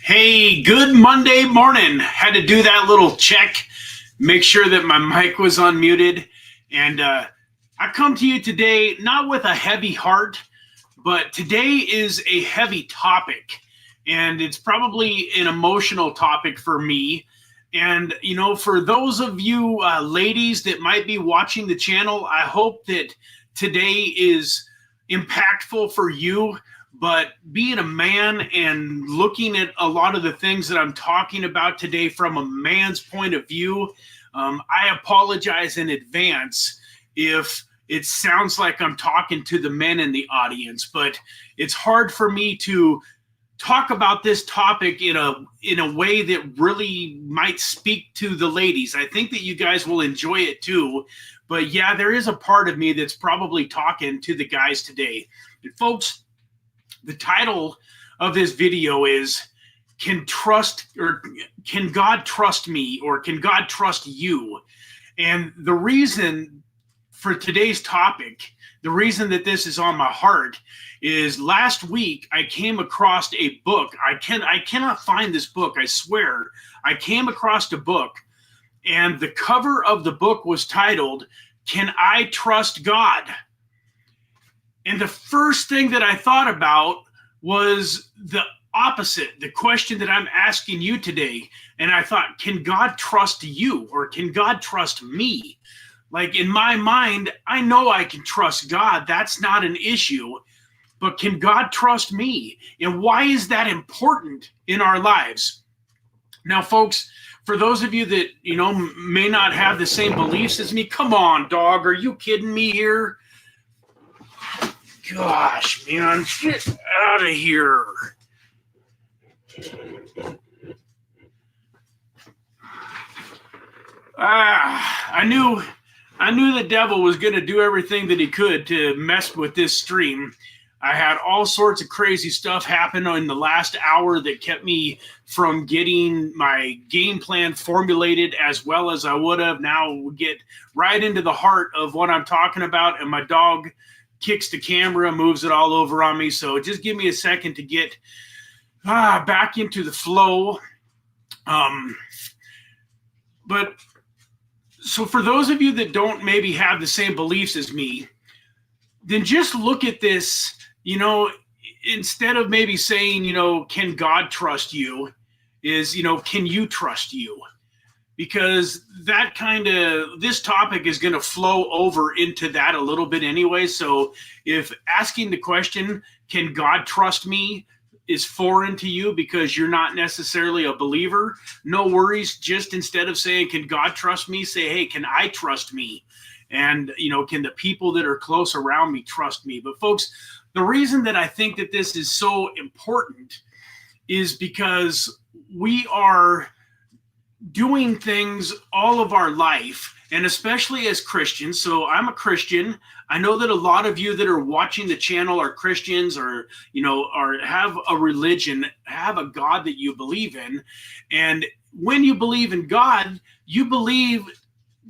Hey, good Monday morning. Had to do that little check, make sure that my mic was unmuted. And I come to you today not with a heavy heart, but today is a heavy topic. And it's probably an emotional topic for me. And, you know, for those of you ladies that might be watching the channel, I hope that today is impactful for you. But being a man and looking at a lot of the things that I'm talking about today from a man's point of view, I apologize in advance if it sounds like I'm talking to the men in the audience, but it's hard for me to talk about this topic in a way that really might speak to the ladies. I think that you guys will enjoy it too, but yeah, there is a part of me that's probably talking to the guys today. And folks, the title of this video is Can God Trust Me, or Can God Trust You? And the reason for today's topic, the reason that this is on my heart, is last week I came across a book. I cannot find this book, I swear. I came across a book, and the cover of the book was titled, Can I Trust God? And the first thing that I thought about was the opposite, the question that I'm asking you today. And I thought, can God trust you, or can God trust me? Like, in my mind, I know I can trust God. That's not an issue. But can God trust me? And why is that important in our lives? Now, folks, for those of you that, you know, may not have the same beliefs as me, come on, dog, are you kidding me here? Gosh, man, get out of here. I knew the devil was going to do everything that he could to mess with this stream. I had all sorts of crazy stuff happen in the last hour that kept me from getting my game plan formulated as well as I would have. Now we get right into the heart of what I'm talking about, and my dog kicks the camera, moves it all over on me. So just give me a second to get back into the flow. But so for those of you that don't maybe have the same beliefs as me, then just look at this, you know, instead of maybe saying, you know, can God trust you, is, you know, can you trust you? Because that this topic is going to flow over into that a little bit anyway. So if asking the question, can God trust me, is foreign to you because you're not necessarily a believer, no worries. Just instead of saying, can God trust me, say, hey, can I trust me? And, you know, can the people that are close around me trust me? But folks, the reason that I think that this is so important is because we are doing things all of our life, and especially as Christians. So I'm a Christian. I know that a lot of you that are watching the channel are Christians, or, you know, have a religion, have a God that you believe in. And when you believe in God, you believe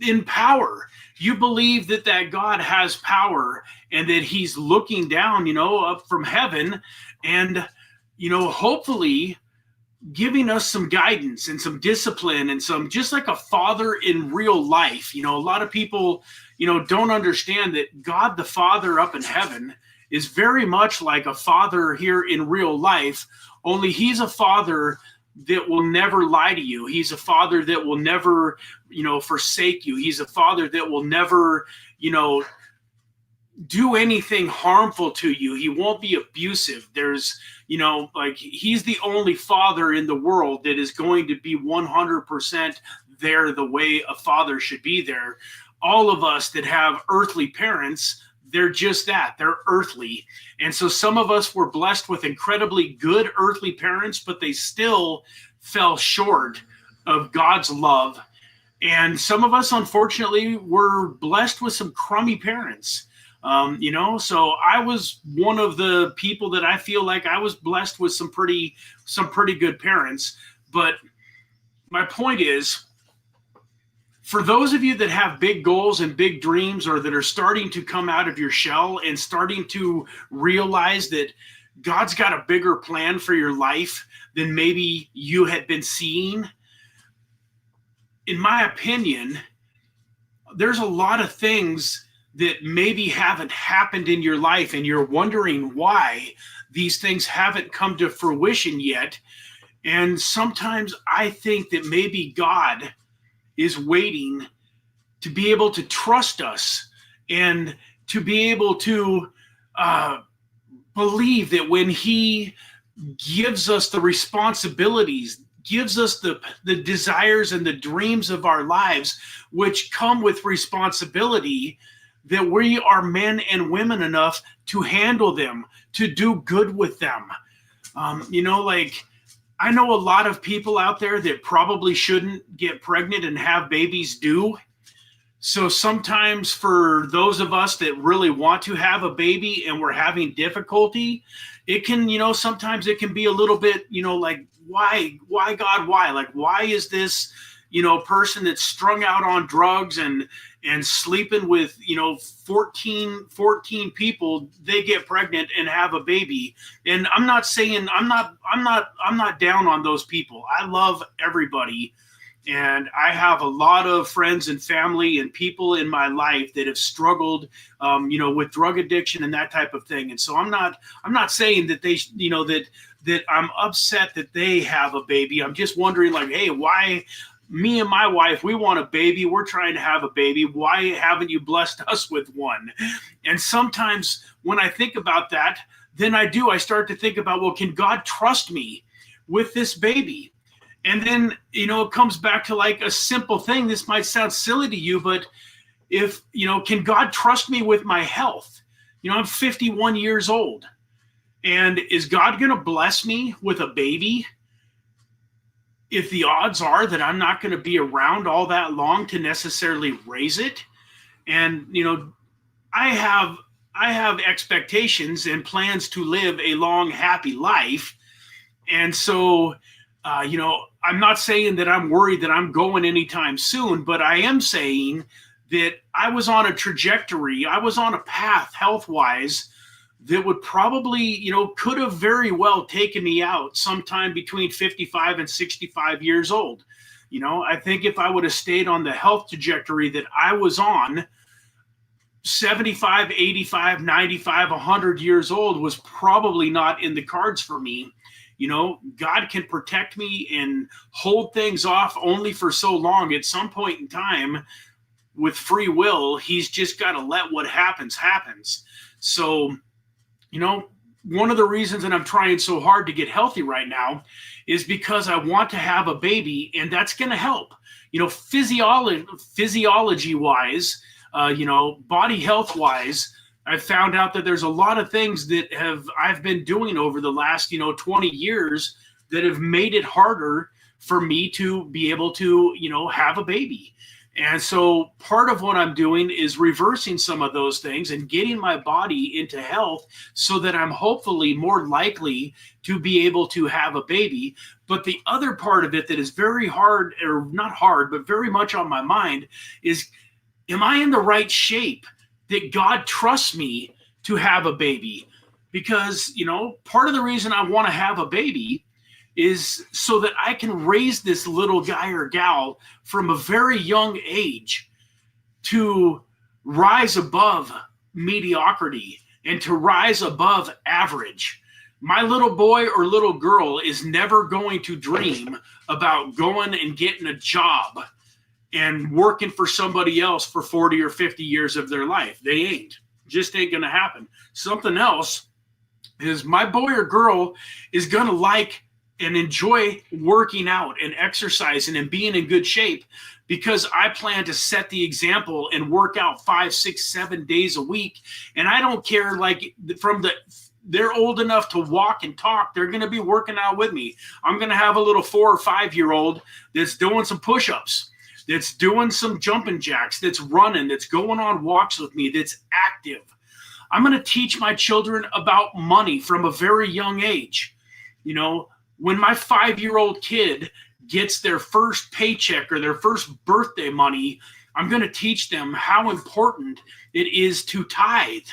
in power. You believe that God has power and that he's looking down, you know, up from heaven, and, you know, hopefully giving us some guidance and some discipline and some, just like a father in real life. You know, a lot of people, you know, don't understand that God the Father up in heaven is very much like a father here in real life, only he's a father that will never lie to you. He's a father that will never, you know, forsake you. He's a father that will never, you know, do anything harmful to you. He won't be abusive. There's, you know, like, he's the only father in the world that is going to be 100% there the way a father should be there. All of us that have earthly parents, they're just that, they're earthly. And so some of us were blessed with incredibly good earthly parents, but they still fell short of God's love. And some of us, unfortunately, were blessed with some crummy parents. You know, so I was one of the people that I feel like I was blessed with some pretty good parents. But my point is, for those of you that have big goals and big dreams, or that are starting to come out of your shell and starting to realize that God's got a bigger plan for your life than maybe you had been seeing. In my opinion, there's a lot of things that maybe haven't happened in your life, and you're wondering why these things haven't come to fruition yet. And sometimes I think that maybe God is waiting to be able to trust us and to be able to believe that when he gives us the responsibilities, gives us the desires and the dreams of our lives, which come with responsibility, that we are men and women enough to handle them, to do good with them. Like, I know a lot of people out there that probably shouldn't get pregnant and have babies do. So sometimes for those of us that really want to have a baby and we're having difficulty, it can, sometimes it can be a little bit, like, why God, why? Like, why is this, person that's strung out on drugs and sleeping with, 14 people, they get pregnant and have a baby. And I'm not saying, I'm not down on those people. I love everybody. And I have a lot of friends and family and people in my life that have struggled, with drug addiction and that type of thing. And so I'm not saying that they, that I'm upset that they have a baby. I'm just wondering, like, hey, why? Me and my wife, we want a baby. We're trying to have a baby. Why haven't you blessed us with one? And sometimes when I think about that, then I start to think about, well, can God trust me with this baby? And then, it comes back to like a simple thing. This might sound silly to you, but if, can God trust me with my health? I'm 51 years old. And is God going to bless me with a baby if the odds are that I'm not going to be around all that long to necessarily raise it? And, I have expectations and plans to live a long, happy life. And so, I'm not saying that I'm worried that I'm going anytime soon, but I am saying that I was on a trajectory, I was on a path health-wise that would probably, could have very well taken me out sometime between 55 and 65 years old. I think if I would have stayed on the health trajectory that I was on, 75, 85, 95, 100 years old was probably not in the cards for me. God can protect me and hold things off only for so long. At some point in time, with free will, he's just got to let what happens. So, one of the reasons that I'm trying so hard to get healthy right now is because I want to have a baby, and that's going to help. Physiology wise, body health wise, I've found out that there's a lot of things that I've been doing over the last, 20 years that have made it harder for me to be able to, have a baby. And so part of what I'm doing is reversing some of those things and getting my body into health so that I'm hopefully more likely to be able to have a baby. But the other part of it that is very hard, or not hard, but very much on my mind is, am I in the right shape that God trusts me to have a baby? Because, part of the reason I want to have a baby is so that I can raise this little guy or gal from a very young age to rise above mediocrity and to rise above average. My little boy or little girl is never going to dream about going and getting a job and working for somebody else for 40 or 50 years of their life. They ain't. Just ain't going to happen. Something else is my boy or girl is going to like and enjoy working out and exercising and being in good shape, because I plan to set the example and work out 5, 6, 7 days a week. And I don't care, like, they're old enough to walk and talk. They're going to be working out with me. I'm going to have a little 4 or 5 year old that's doing some push-ups, that's doing some jumping jacks, that's running, that's going on walks with me, that's active. I'm going to teach my children about money from a very young age. When my 5-year-old kid gets their first paycheck or their first birthday money, I'm going to teach them how important it is to tithe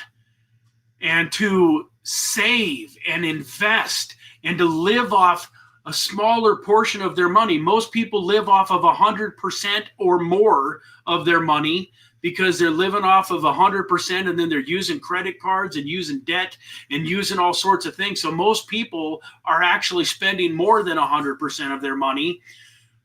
and to save and invest and to live off a smaller portion of their money. Most people live off of 100% or more of their money because they're living off of 100% and then they're using credit cards and using debt and using all sorts of things. So most people are actually spending more than 100% of their money.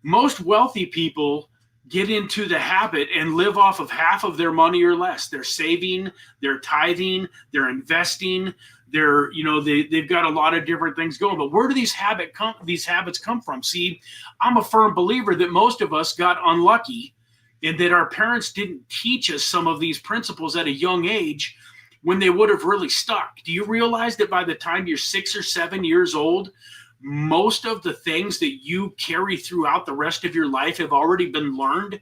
Most wealthy people get into the habit and live off of half of their money or less. They're saving, they're tithing, they're investing, they're, they've got a lot of different things going. But where do these habits come from? See, I'm a firm believer that most of us got unlucky and that our parents didn't teach us some of these principles at a young age when they would have really stuck. Do you realize that by the time you're 6 or 7 years old, most of the things that you carry throughout the rest of your life have already been learned?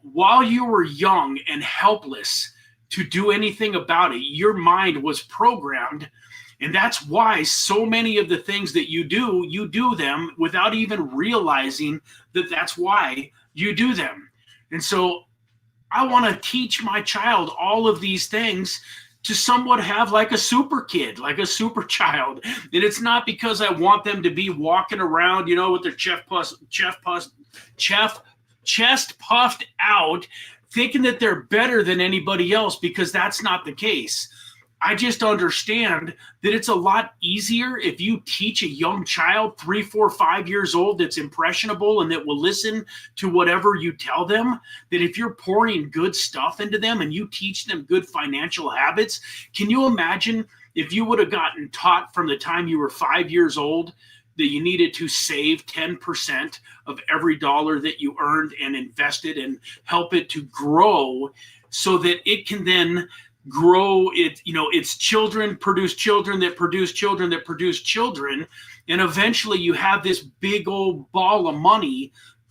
While you were young and helpless to do anything about it, your mind was programmed. And that's why so many of the things that you do them without even realizing that that's why you do them. And so I want to teach my child all of these things to somewhat have like a super kid, like a super child. And it's not because I want them to be walking around, with their chest puffed out, thinking that they're better than anybody else, because that's not the case. I just understand that it's a lot easier if you teach a young child, 3, 4, 5 years old, that's impressionable and that will listen to whatever you tell them, that if you're pouring good stuff into them and you teach them good financial habits. Can you imagine if you would have gotten taught from the time you were 5 years old that you needed to save 10% of every dollar that you earned and invested and help it to grow so that it can then grow it, its children produce children that produce children that produce children. And eventually you have this big old ball of money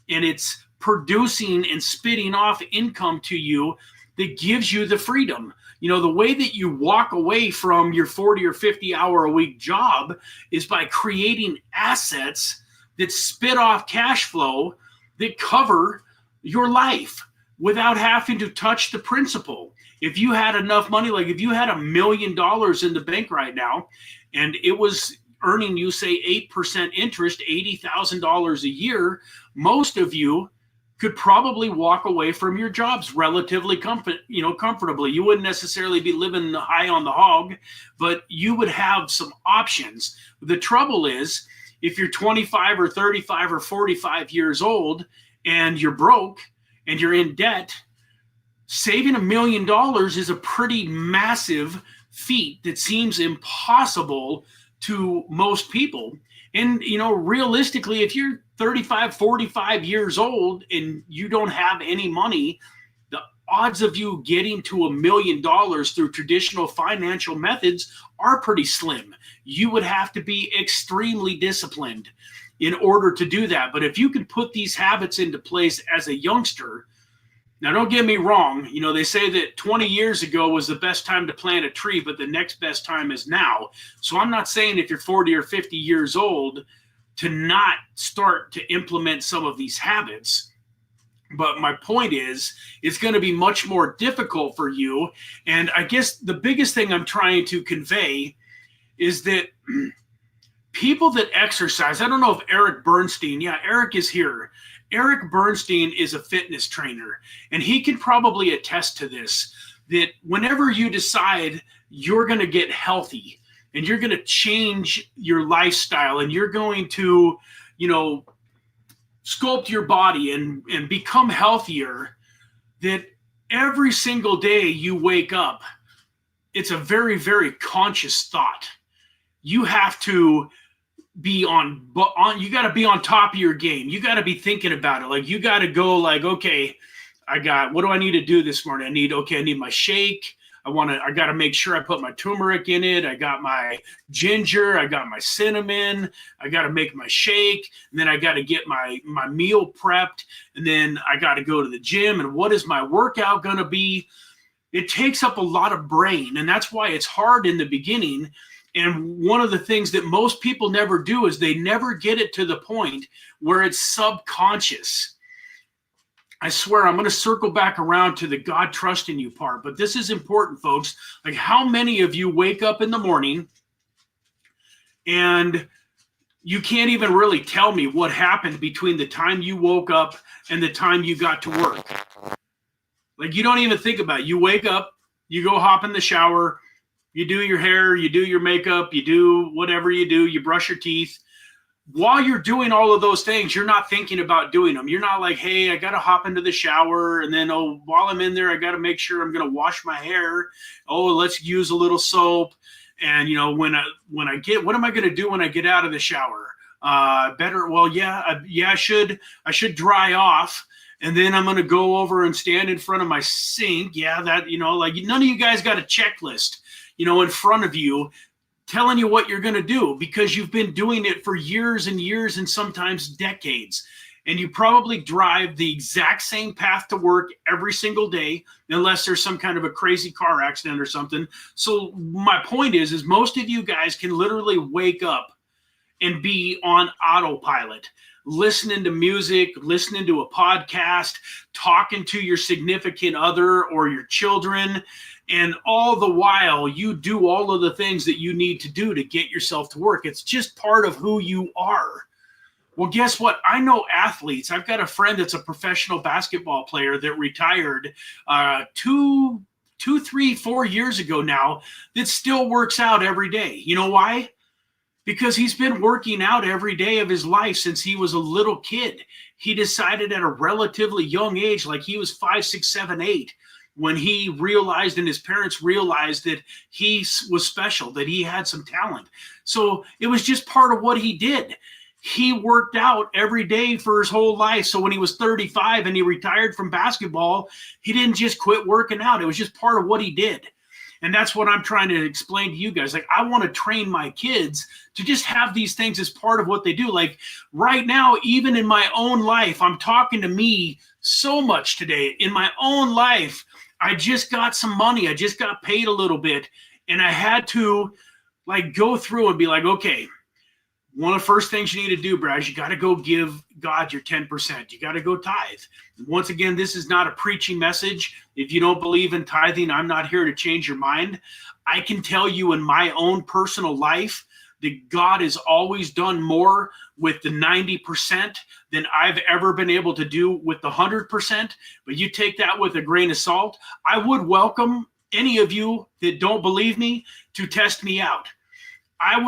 and it's producing and spitting off income to you that gives you the freedom. The way that you walk away from your 40 or 50 hour a week job is by creating assets that spit off cash flow that cover your life without having to touch the principal. If you had enough money, like if you had $1 million in the bank right now and it was earning you, say, 8% interest, $80,000 a year, most of you could probably walk away from your jobs relatively comfortably. You wouldn't necessarily be living high on the hog, but you would have some options. The trouble is, if you're 25 or 35 or 45 years old and you're broke and you're in debt, saving $1 million is a pretty massive feat that seems impossible to most people. And, realistically, if you're 35, 45 years old and you don't have any money, the odds of you getting to $1 million through traditional financial methods are pretty slim. You would have to be extremely disciplined in order to do that. But if you can put these habits into place as a youngster, now, don't get me wrong. They say that 20 years ago was the best time to plant a tree, but the next best time is now. So I'm not saying if you're 40 or 50 years old to not start to implement some of these habits. But my point is, it's going to be much more difficult for you. And I guess the biggest thing I'm trying to convey is that people that exercise, I don't know if Eric Bernstein, Eric is here. Eric Bernstein is a fitness trainer, and he can probably attest to this, that whenever you decide you're going to get healthy and you're going to change your lifestyle and you're going to, sculpt your body and become healthier, that every single day you wake up, it's a very, very conscious thought. You have to be you got to be on top of your game. You got to be thinking about it. Like, you got to go like, okay, what do I need to do this morning? I need my shake. I got to make sure I put my turmeric in it. I got my ginger. I got my cinnamon. I got to make my shake. And then I got to get my meal prepped. And then I got to go to the gym. And what is my workout going to be? It takes up a lot of brain. And that's why it's hard in the beginning. And one of the things that most people never do is they never get it to the point where it's subconscious. I swear I'm going to circle back around to the God trust in you part, but this is important, folks. Like, how many of you wake up in the morning and you can't even really tell me what happened between the time you woke up and the time you got to work? Like, you don't even think about it. You wake up, you go hop in the shower, you do your hair, you do your makeup, you do whatever you do, you brush your teeth. While you're doing all of those things, you're not thinking about doing them. You're not like, hey, I got to hop into the shower. And then, oh, while I'm in there, I got to make sure I'm going to wash my hair. Oh, let's use a little soap. And, you know, when I get, what am I going to do when I get out of the shower? I should dry off. And then I'm going to go over and stand in front of my sink. Yeah, that, you know, like, none of you guys got a checklist, you know, in front of you telling you what you're going to do, because you've been doing it for years and years and sometimes decades. And you probably drive the exact same path to work every single day, unless there's some kind of a crazy car accident or something. So my point is most of you guys can literally wake up and be on autopilot, listening to music, listening to a podcast, talking to your significant other or your children. And all the while, you do all of the things that you need to do to get yourself to work. It's just part of who you are. Well, guess what? I know athletes. I've got a friend that's a professional basketball player that retired 2, 3, 4 years ago now, that still works out every day. You know why? Because he's been working out every day of his life since he was a little kid. He decided at a relatively young age, like he was 5, 6, 7, 8, when he realized and his parents realized that he was special, that he had some talent. So it was just part of what he did. He worked out every day for his whole life. So when he was 35 and he retired from basketball, he didn't just quit working out. It was just part of what he did. And that's what I'm trying to explain to you guys. Like, I want to train my kids to just have these things as part of what they do. Like right now, even in my own life, I'm talking to me so much today. In my own life, I just got some money. I just got paid a little bit. And I had to like go through and be like, okay, one of the first things you need to do, Brad, is you got to go give God your 10%. You got to go tithe. Once again, this is not a preaching message. If you don't believe in tithing, I'm not here to change your mind. I can tell you in my own personal life that God has always done more with the 90% than I've ever been able to do with the 100%. But you take that with a grain of salt. I would welcome any of you that don't believe me to test me out. I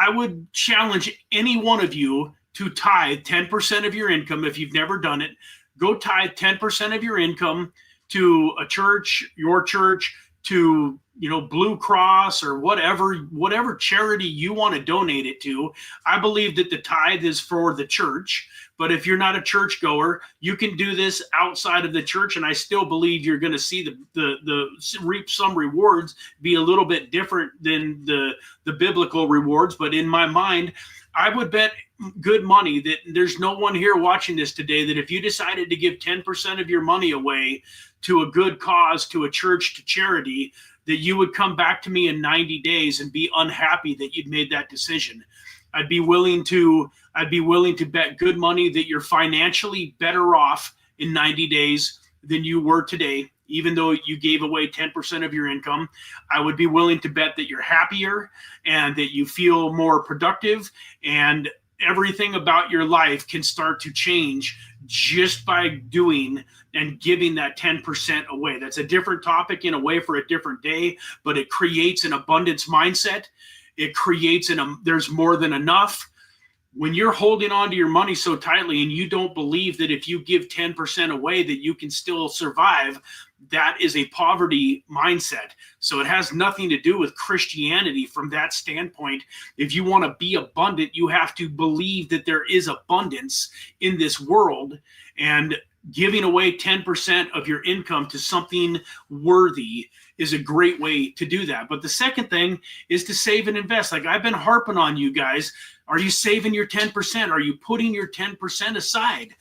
would challenge any one of you to tithe 10% of your income. If you've never done it, go tithe 10% of your income to a church, your church, to, you know, Blue Cross or whatever charity you want to donate it to. I believe that the tithe is for the church, but if you're not a church goer, you can do this outside of the church, and I still believe you're going to see the reap some rewards be a little bit different than the biblical rewards. But in my mind, I would bet good money that there's no one here watching this today that if you decided to give 10% of your money away to a good cause, to a church, to charity, that you would come back to me in 90 days and be unhappy that you'd made that decision. I'd be willing to bet good money that you're financially better off in 90 days than you were today, even though you gave away 10% of your income. I would be willing to bet that you're happier and that you feel more productive, and everything about your life can start to change just by doing and giving that 10% away. That's a different topic in a way for a different day, but it creates an abundance mindset. It creates there's more than enough. When you're holding on to your money so tightly and you don't believe that if you give 10% away that you can still survive, that is a poverty mindset. So it has nothing to do with Christianity from that standpoint. If you want to be abundant, you have to believe that there is abundance in this world, and giving away 10% of your income to something worthy is a great way to do that. But the second thing is to save and invest. Like I've been harping on you guys. Are you saving your 10%? Are you putting your 10% aside?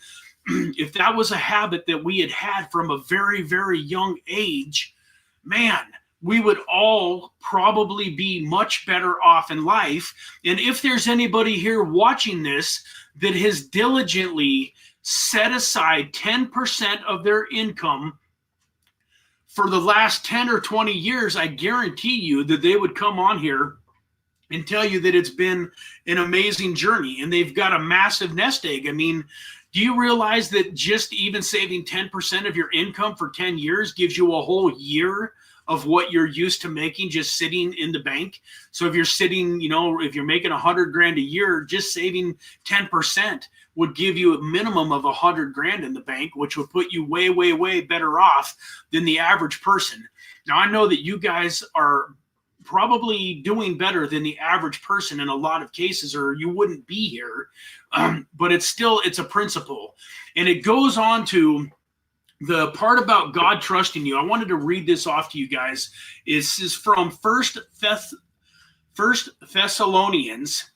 If that was a habit that we had from a very, very young age, man, we would all probably be much better off in life. And if there's anybody here watching this that has diligently set aside 10% of their income for the last 10 or 20 years, I guarantee you that they would come on here and tell you that it's been an amazing journey and they've got a massive nest egg. I mean, do you realize that just even saving 10% of your income for 10 years gives you a whole year of what you're used to making just sitting in the bank? So if you're sitting, you know, if you're making 100 grand a year, just saving 10% would give you a minimum of 100 grand in the bank, which would put you way, way, way better off than the average person. Now, I know that you guys are probably doing better than the average person in a lot of cases, or you wouldn't be here. But it's a principle. And it goes on to the part about God trusting you. I wanted to read this off to you guys. This is from First Thessalonians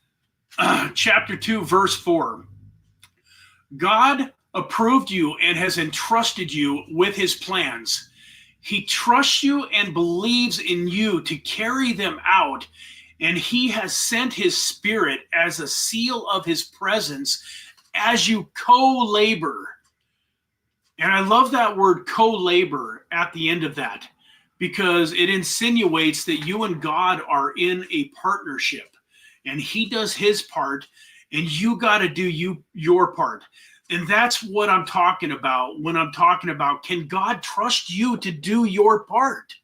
chapter 2, verse 4. God approved you and has entrusted you with his plans. He trusts you and believes in you to carry them out, and he has sent his Spirit as a seal of his presence as you co-labor. And I love that word co-labor at the end of that, because it insinuates that you and God are in a partnership, and he does his part and you got to do your part. And that's what I'm talking about when I'm talking about, can God trust you to do your part?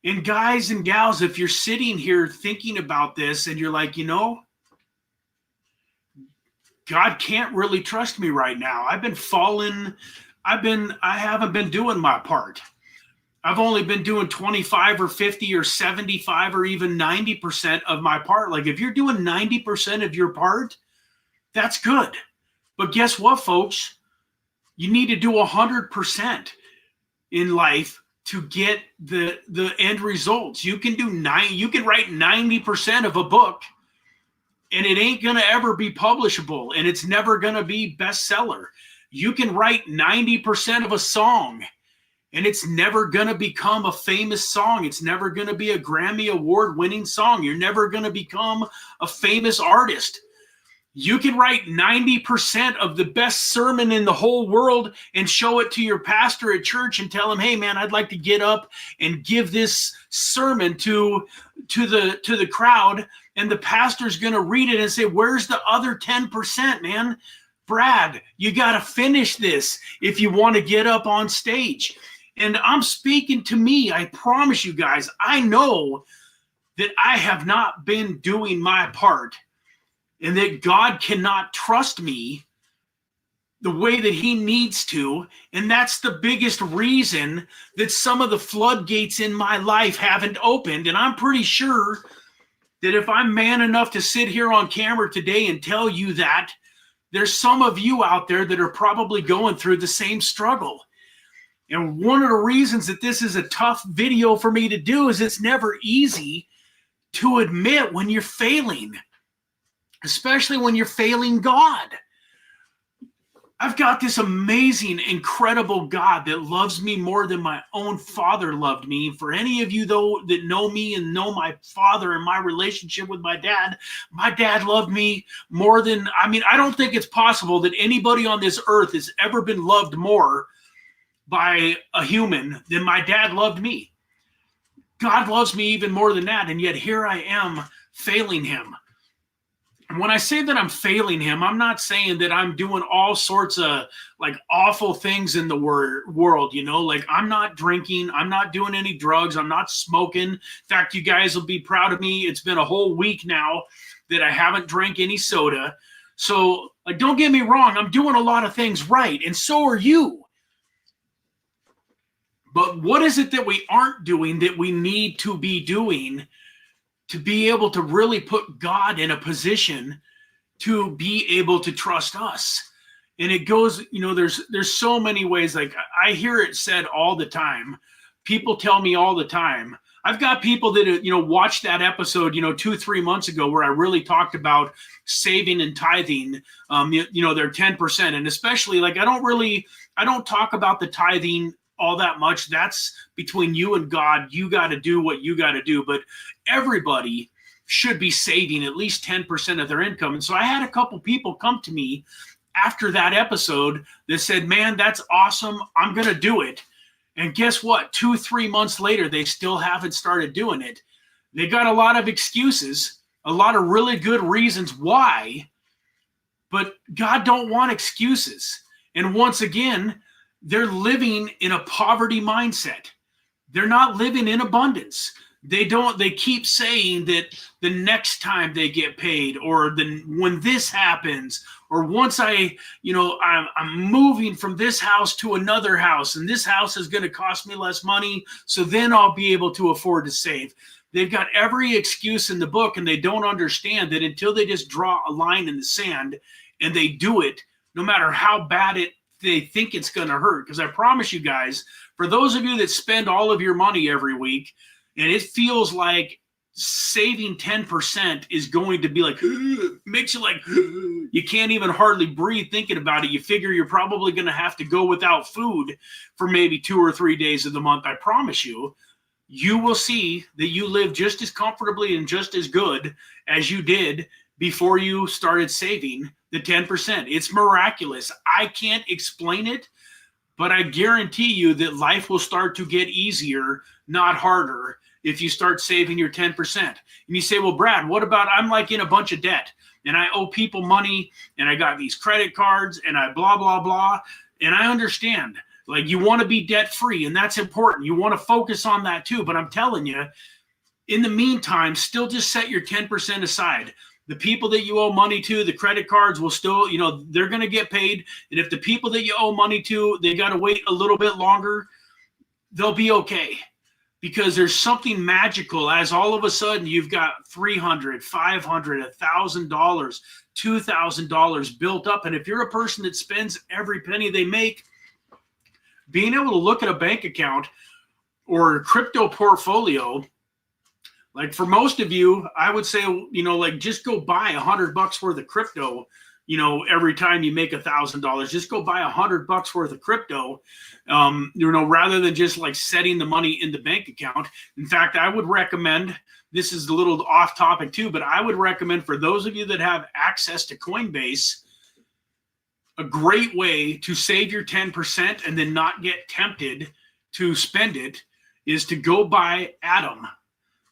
And guys and gals, if you're sitting here thinking about this and you're like, you know, God can't really trust me right now. I haven't been doing my part. I've only been doing 25 or 50 or 75 or even 90% of my part. Like, if you're doing 90% of your part, that's good. But guess what, folks? You need to do 100% in life to get the end results. You can write 90% of a book, and it ain't going to ever be publishable, and it's never going to be bestseller. You can write 90% of a song, and it's never going to become a famous song. It's never going to be a Grammy Award-winning song. You're never going to become a famous artist. You can write 90% of the best sermon in the whole world and show it to your pastor at church and tell him, hey, man, I'd like to get up and give this sermon to the crowd. And the pastor's going to read it and say, where's the other 10%, man? Brad, you got to finish this if you want to get up on stage. And I'm speaking to me. I promise you guys, I know that I have not been doing my part, and that God cannot trust me the way that he needs to. And that's the biggest reason that some of the floodgates in my life haven't opened. And I'm pretty sure that if I'm man enough to sit here on camera today and tell you that, there's some of you out there that are probably going through the same struggle. And one of the reasons that this is a tough video for me to do is it's never easy to admit when you're failing, especially when you're failing God. I've got this amazing, incredible God that loves me more than my own father loved me. For any of you, though, that know me and know my father and my relationship with my dad loved me more than, I don't think it's possible that anybody on this earth has ever been loved more by a human than my dad loved me. God loves me even more than that, and yet here I am failing him. And when I say that I'm failing him, I'm not saying that I'm doing all sorts of like awful things in the world, you know, like I'm not drinking, I'm not doing any drugs, I'm not smoking. In fact, you guys will be proud of me. It's been a whole week now that I haven't drank any soda. So like, don't get me wrong, I'm doing a lot of things right, and so are you. But what is it that we aren't doing that we need to be doing to be able to really put God in a position to be able to trust us? And it goes, you know, there's so many ways. Like, I hear it said all the time. People tell me all the time. I've got people that, you know, watched that episode, you know, 2-3 months ago where I really talked about saving and tithing, you know, their 10%. And especially, like, I don't talk about the tithing all that much. That's between you and God. You got to do what you got to do. But everybody should be saving at least 10% of their income. And so I had a couple people come to me after that episode that said, man, that's awesome. I'm going to do it. And guess what? 2-3 months later, they still haven't started doing it. They got a lot of excuses, a lot of really good reasons why, but God don't want excuses. And once again, they're living in a poverty mindset. They're not living in abundance. They keep saying that the next time they get paid, or when this happens, or once I'm moving from this house to another house, and this house is going to cost me less money, so then I'll be able to afford to save. They've got every excuse in the book, and they don't understand that until they just draw a line in the sand and they do it, no matter how bad they think it's going to hurt. Because I promise you guys, for those of you that spend all of your money every week, and it feels like saving 10% is going to be like, makes you like, you can't even hardly breathe thinking about it. You figure you're probably going to have to go without food for maybe 2 or 3 days of the month. I promise you, you will see that you live just as comfortably and just as good as you did before you started saving the 10%. It's miraculous. I can't explain it, but I guarantee you that life will start to get easier, not harder, if you start saving your 10%. And you say, well, Brad, what about, I'm like in a bunch of debt and I owe people money and I got these credit cards and I blah, blah, blah. And I understand, like, you want to be debt free, and that's important. You want to focus on that too. But I'm telling you, in the meantime, still just set your 10% aside. The people that you owe money to, the credit cards will still, they're going to get paid. And if the people that you owe money to, they got to wait a little bit longer, they'll be okay. Because there's something magical as all of a sudden you've got $300, $500, $1,000, $2,000 built up. And if you're a person that spends every penny they make, being able to look at a bank account or a crypto portfolio, like for most of you, I would say, like just go buy $100 worth of crypto. Every time you make $1,000, just go buy $100 worth of crypto, rather than just like setting the money in the bank account. In fact, I would recommend, this is a little off topic too, but I would recommend for those of you that have access to Coinbase, a great way to save your 10% and then not get tempted to spend it is to go buy Atom.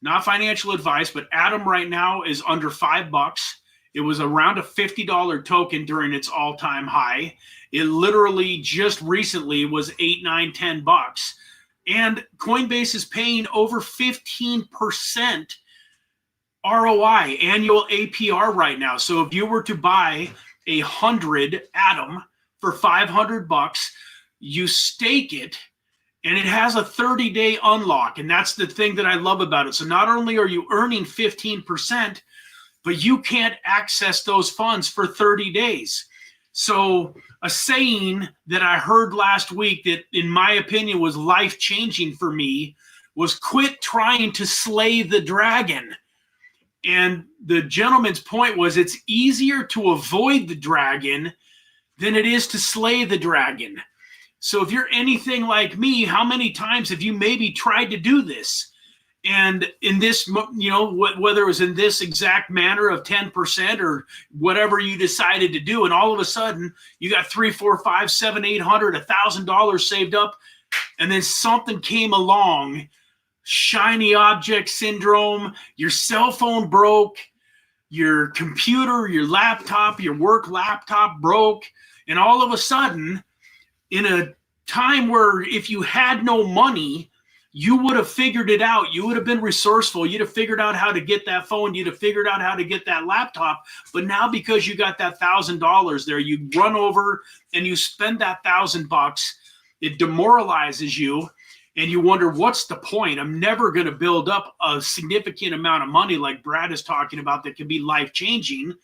Not financial advice, but Atom right now is under $5. It was around a $50 token during its all-time high. It literally just recently was $8, $9, $10. And Coinbase is paying over 15% ROI, annual APR right now. So if you were to buy 100 Atom for $500, you stake it, and it has a 30-day unlock. And that's the thing that I love about it. So not only are you earning 15%, but you can't access those funds for 30 days. So a saying that I heard last week that, in my opinion, was life-changing for me was quit trying to slay the dragon. And the gentleman's point was it's easier to avoid the dragon than it is to slay the dragon. So if you're anything like me, how many times have you maybe tried to do this? And in this, whether it was in this exact manner of 10% or whatever you decided to do, and all of a sudden you got $300, $400, $500, $700, $800, $1,000 saved up, and then something came along, shiny object syndrome, your cell phone broke, your computer, your laptop, your work laptop broke, and all of a sudden, in a time where if you had no money, you would have figured it out. You would have been resourceful. You'd have figured out how to get that phone. You'd have figured out how to get that laptop. But now because you got that $1,000 there, you run over and you spend that $1,000. It demoralizes you. And you wonder, what's the point? I'm never going to build up a significant amount of money like Brad is talking about that can be life-changing.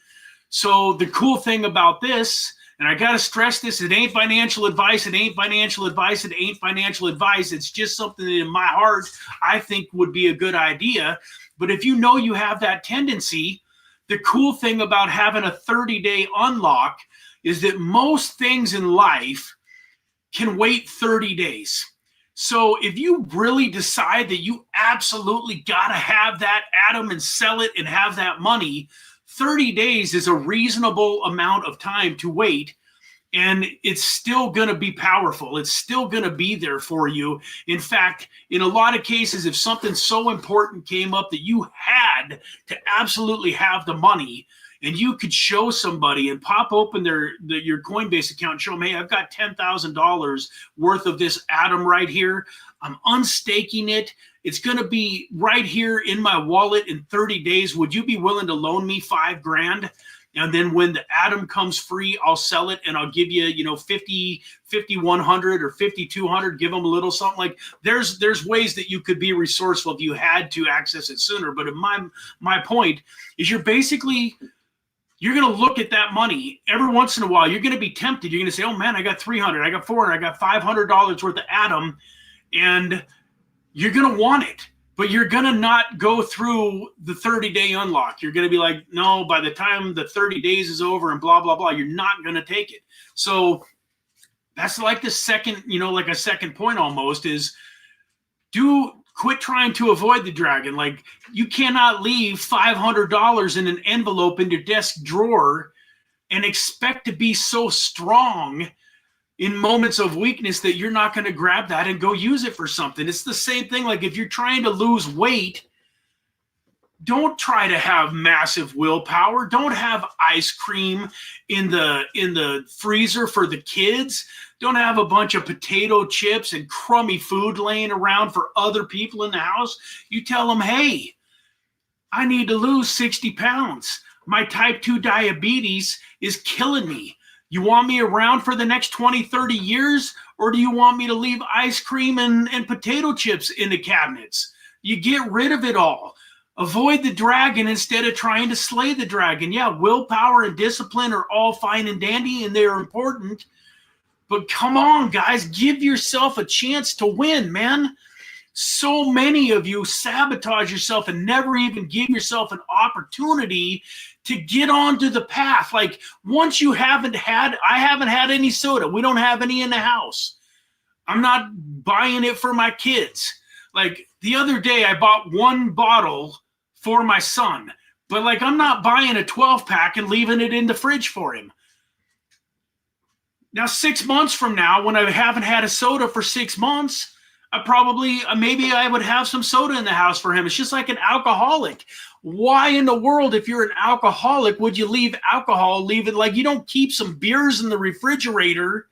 So the cool thing about this, and I got to stress this, it ain't financial advice, it ain't financial advice, it ain't financial advice. It's just something that in my heart I think would be a good idea. But if you know you have that tendency, the cool thing about having a 30-day unlock is that most things in life can wait 30 days. So if you really decide that you absolutely got to have that Atom and sell it and have that money, 30 days is a reasonable amount of time to wait and it's still going to be powerful. It's still going to be there for you. In fact, in a lot of cases, if something so important came up that you had to absolutely have the money, and you could show somebody and pop open your Coinbase account and show them, hey, I've got $10,000 worth of this atom right here. I'm unstaking it. It's going to be right here in my wallet in 30 days. Would you be willing to loan me $5,000? And then when the atom comes free, I'll sell it and I'll give you, 5,100 or 5,200, give them a little something. Like there's ways that you could be resourceful if you had to access it sooner. But my point is you're going to look at that money every once in a while. You're going to be tempted. You're going to say, oh man, I got 300, I got 400, I got $500 worth of atom. And you're going to want it. But you're going to not go through the 30-day unlock. You're going to be like, no, by the time the 30 days is over and blah, blah, blah, you're not going to take it. So that's like the second, like a second point almost is quit trying to avoid the dragon. Like you cannot leave $500 in an envelope in your desk drawer and expect to be so strong in moments of weakness that you're not going to grab that and go use it for something. It's the same thing. Like if you're trying to lose weight, don't try to have massive willpower. Don't have ice cream in the freezer for the kids. Don't have a bunch of potato chips and crummy food laying around for other people in the house. You tell them, hey, I need to lose 60 pounds. My type 2 diabetes is killing me. You want me around for the next 20, 30 years, or do you want me to leave ice cream and potato chips in the cabinets? You get rid of it all. Avoid the dragon instead of trying to slay the dragon. Yeah, willpower and discipline are all fine and dandy, and they're important. But come on, guys, give yourself a chance to win, man. So many of you sabotage yourself and never even give yourself an opportunity to get onto the path. Like once I haven't had any soda. We don't have any in the house. I'm not buying it for my kids. Like the other day I bought one bottle for my son, but like I'm not buying a 12-pack and leaving it in the fridge for him. Now 6 months from now, when I haven't had a soda for 6 months, maybe I would have some soda in the house for him. It's just like an alcoholic. Why in the world, if you're an alcoholic, would you leave alcohol, leave it like you don't keep some beers in the refrigerator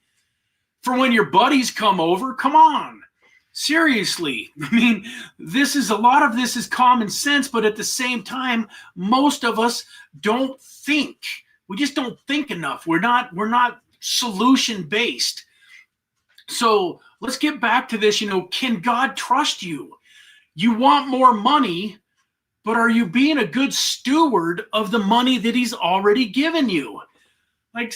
for when your buddies come over? Come on. Seriously. I mean, a lot of this is common sense, but at the same time, most of us don't think. We just don't think enough. We're not solution based. So let's get back to this. Can God trust you? You want more money, but are you being a good steward of the money that he's already given you? Like,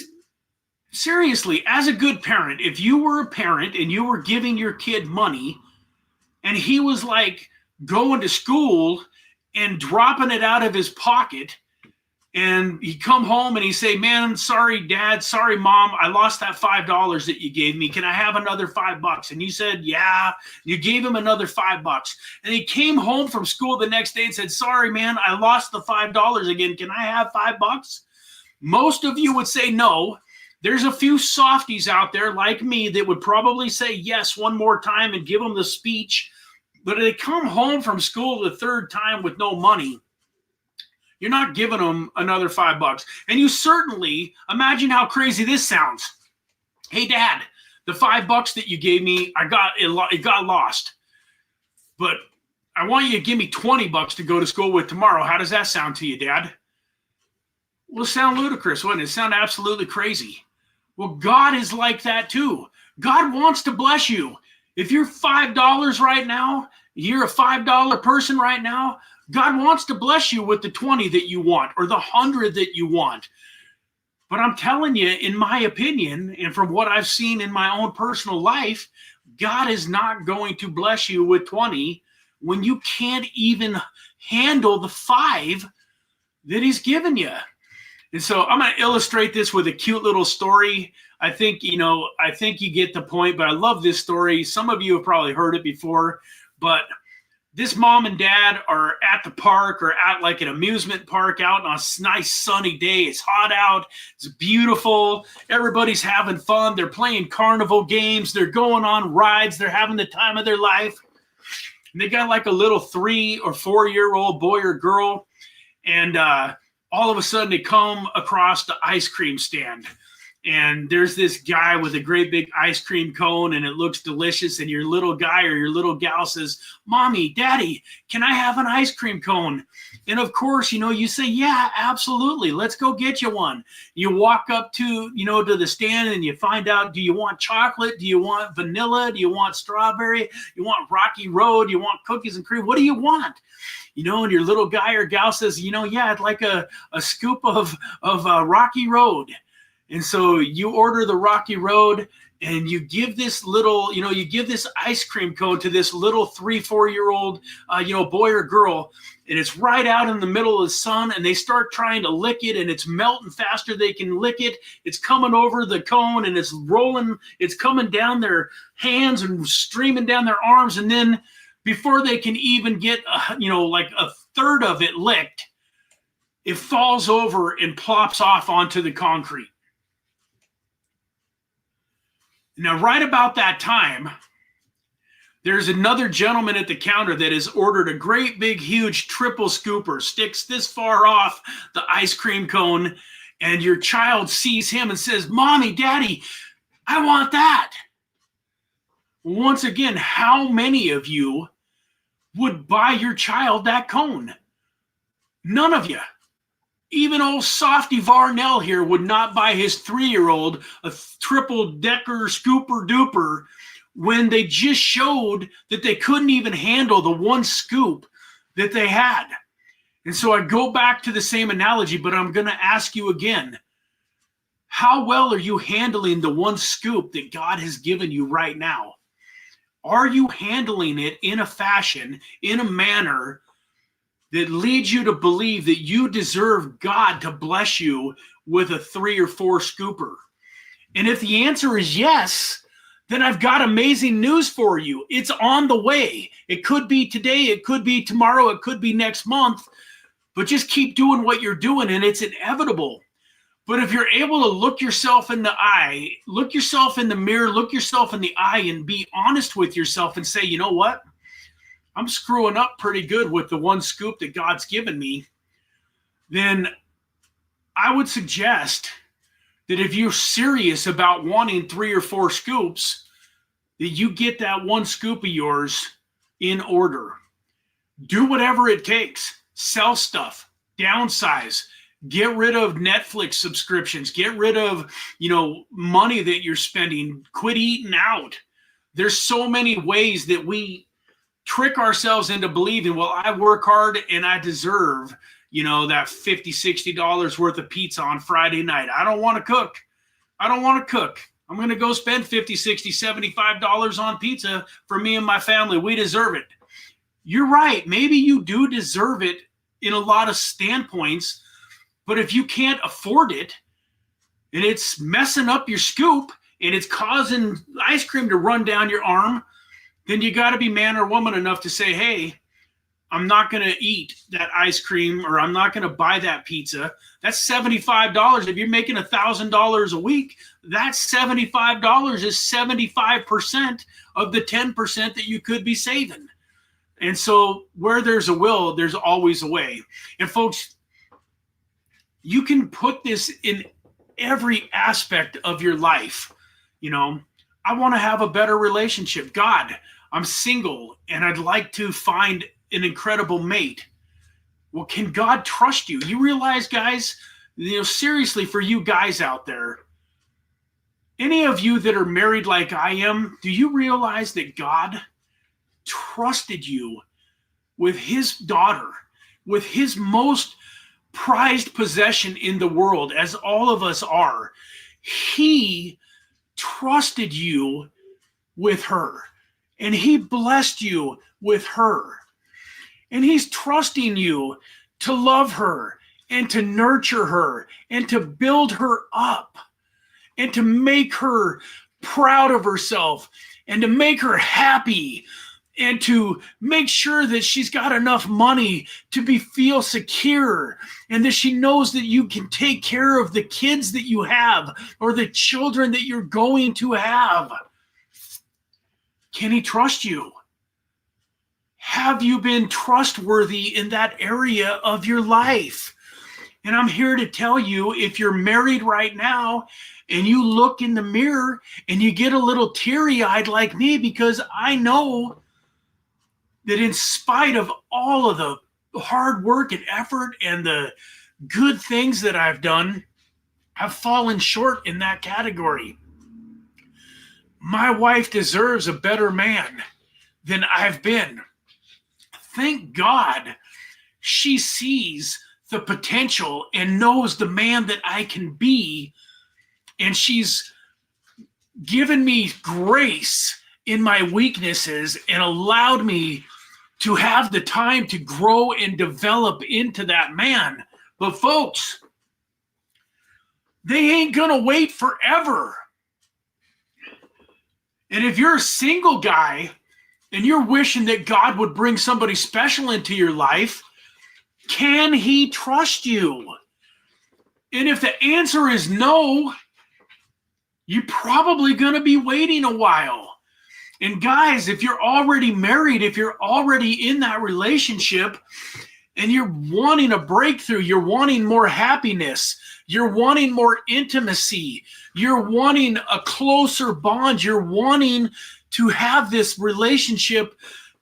seriously, as a good parent, if you were a parent and you were giving your kid money and he was like going to school and dropping it out of his pocket, and he come home and he say, man, sorry, Dad, sorry, Mom, I lost that $5 that you gave me. Can I have another $5? And you said, yeah. You gave him another $5. And he came home from school the next day and said, sorry, man, I lost the $5 again. Can I have $5? Most of you would say no. There's a few softies out there like me that would probably say yes one more time and give them the speech. But if they come home from school the third time with no money, you're not giving them another $5. And you certainly, imagine how crazy this sounds. Hey, Dad, the $5 that you gave me, it got lost. But I want you to give me $20 to go to school with tomorrow. How does that sound to you, Dad? Well, it sound ludicrous, wouldn't it? It sound absolutely crazy. Well, God is like that too. God wants to bless you. If you're $5 right now, you're a $5 person right now, God wants to bless you with the 20 that you want or the 100 that you want. But I'm telling you, in my opinion, and from what I've seen in my own personal life, God is not going to bless you with 20 when you can't even handle the 5 that he's given you. And so I'm going to illustrate this with a cute little story. I think you get the point, but I love this story. Some of you have probably heard it before, but this mom and dad are at the park or at like an amusement park out on a nice sunny day. It's hot out. It's beautiful. Everybody's having fun. They're playing carnival games. They're going on rides. They're having the time of their life. And they got like a little 3 or 4 year old boy or girl. And all of a sudden they come across the ice cream stand. And there's this guy with a great big ice cream cone, and it looks delicious. And your little guy or your little gal says, "Mommy, Daddy, can I have an ice cream cone?" And of course, you say, "Yeah, absolutely. Let's go get you one." You walk up to the stand and you find out, do you want chocolate? Do you want vanilla? Do you want strawberry? You want Rocky Road? You want cookies and cream? What do you want? And your little guy or gal says, "Yeah, I'd like a scoop of Rocky Road." And so you order the Rocky Road, and you give this little, you give this ice cream cone to this little 3-4 year old, boy or girl, and it's right out in the middle of the sun, and they start trying to lick it, and it's melting faster than they can lick it. It's coming over the cone, and it's rolling. It's coming down their hands and streaming down their arms, and then before they can even get, like a third of it licked, it falls over and plops off onto the concrete. Now, right about that time, there's another gentleman at the counter that has ordered a great big huge triple scooper, sticks this far off the ice cream cone, and your child sees him and says, "Mommy, Daddy, I want that." Once again, how many of you would buy your child that cone? None of you. Even old softy Varnell here would not buy his 3-year-old a triple decker scooper duper when they just showed that they couldn't even handle the one scoop that they had. And so I go back to the same analogy, but I'm going to ask you again, how well are you handling the one scoop that God has given you right now? Are you handling it in a fashion, in a manner that leads you to believe that you deserve God to bless you with a 3 or 4 scooper? And if the answer is yes, then I've got amazing news for you. It's on the way. It could be today, it could be tomorrow, it could be next month, but just keep doing what you're doing, and it's inevitable. But if you're able to look yourself in the eye, look yourself in the mirror, look yourself in the eye, and be honest with yourself and say, "You know what? I'm screwing up pretty good with the one scoop that God's given me," then I would suggest that if you're serious about wanting 3 or 4 scoops, that you get that one scoop of yours in order. Do whatever it takes. Sell stuff, downsize, get rid of Netflix subscriptions, get rid of, money that you're spending, quit eating out. There's so many ways that we trick ourselves into believing, well, I work hard and I deserve, that $50, $60 worth of pizza on Friday night. I don't want to cook. I'm going to go spend $50, $60, $75 on pizza for me and my family. We deserve it. You're right. Maybe you do deserve it in a lot of standpoints, but if you can't afford it and it's messing up your scoop and it's causing ice cream to run down your arm, then you got to be man or woman enough to say, "Hey, I'm not going to eat that ice cream, or I'm not going to buy that pizza. That's $75. If you're making $1,000 a week, that's $75 is 75% of the 10% that you could be saving." And so where there's a will, there's always a way. And folks, you can put this in every aspect of your life. I want to have a better relationship. God, I'm single and I'd like to find an incredible mate. Well, can God trust you? You realize, guys, seriously, for you guys out there, any of you that are married like I am, do you realize that God trusted you with his daughter, with his most prized possession in the world, as all of us are? He trusted you with her, and he blessed you with her, and he's trusting you to love her and to nurture her and to build her up and to make her proud of herself and to make her happy and to make sure that she's got enough money to feel secure, and that she knows that you can take care of the kids that you have or the children that you're going to have. Can he trust you? Have you been trustworthy in that area of your life? And I'm here to tell you, if you're married right now and you look in the mirror and you get a little teary-eyed like me, because I know that in spite of all of the hard work and effort and the good things that I've done, I've fallen short in that category. My wife deserves a better man than I've been. Thank God she sees the potential and knows the man that I can be, and she's given me grace in my weaknesses and allowed me to have the time to grow and develop into that man. But folks, they ain't gonna wait forever. And if you're a single guy and you're wishing that God would bring somebody special into your life, can he trust you? And if the answer is no, you're probably gonna be waiting a while. And guys, if you're already married, if you're already in that relationship and you're wanting a breakthrough, you're wanting more happiness, you're wanting more intimacy, you're wanting a closer bond, you're wanting to have this relationship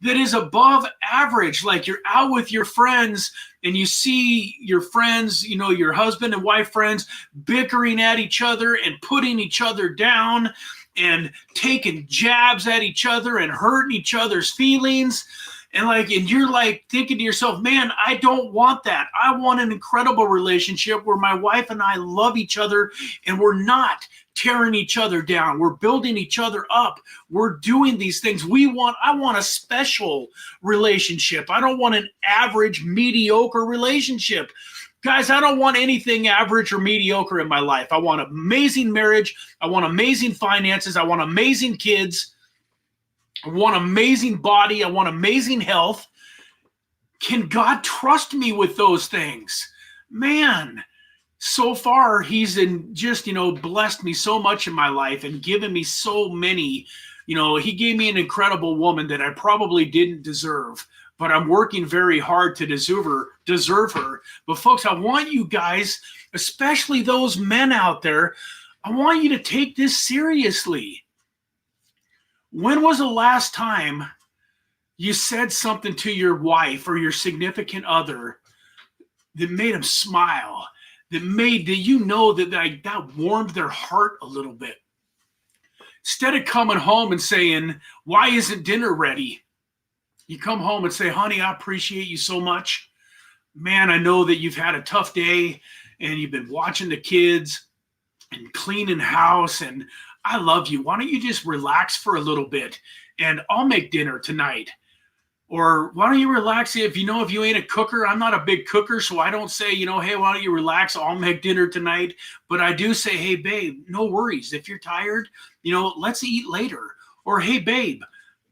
that is above average, like you're out with your friends and you see your friends, you know, your husband and wife friends bickering at each other and putting each other down and taking jabs at each other and hurting each other's feelings. And you're like thinking to yourself, man, I don't want that. I want an incredible relationship where my wife and I love each other and we're not tearing each other down. We're building each other up. We're doing these things. I want a special relationship. I don't want an average, mediocre relationship. Guys, I don't want anything average or mediocre in my life. I want amazing marriage. I want amazing finances. I want amazing kids. I want amazing body. I want amazing health. Can God trust me with those things? Man, so far he's blessed me so much in my life and given me so many. He gave me an incredible woman that I probably didn't deserve, but I'm working very hard to deserve her. But folks, I want you guys, especially those men out there, I want you to take this seriously. When was the last time you said something to your wife or your significant other that made them smile, that warmed their heart a little bit? Instead of coming home and saying, why isn't dinner ready? You come home and say, honey, I appreciate you so much. Man, I know that you've had a tough day and you've been watching the kids and cleaning house, and I love you. Why don't you just relax for a little bit and I'll make dinner tonight? Or why don't you relax? If you ain't a cooker, I'm not a big cooker, so I don't say, hey, why don't you relax? I'll make dinner tonight. But I do say, hey, babe, no worries. If you're tired, let's eat later. Or, hey, babe,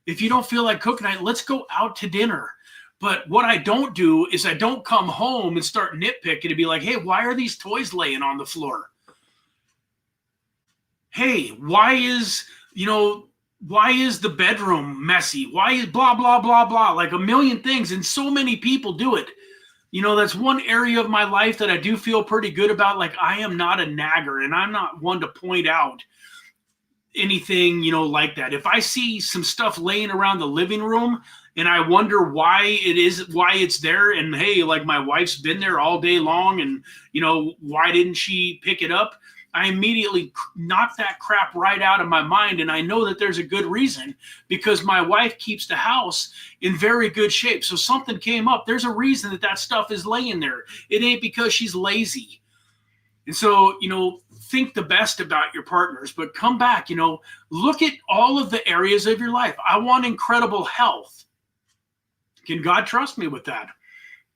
if you don't feel like cooking, let's go out to dinner. But what I don't do is I don't come home and start nitpicking and be like, hey, why are these toys laying on the floor? Hey, why is the bedroom messy? Why is blah, blah, blah, blah, like a million things. And so many people do it. That's one area of my life that I do feel pretty good about. Like, I am not a nagger and I'm not one to point out anything, like that. If I see some stuff laying around the living room and I wonder why it's there, and hey, like my wife's been there all day long and, why didn't she pick it up? I immediately knock that crap right out of my mind. And I know that there's a good reason, because my wife keeps the house in very good shape. So something came up. There's a reason that stuff is laying there. It ain't because she's lazy. And so, think the best about your partners, but come back, look at all of the areas of your life. I want incredible health. Can God trust me with that?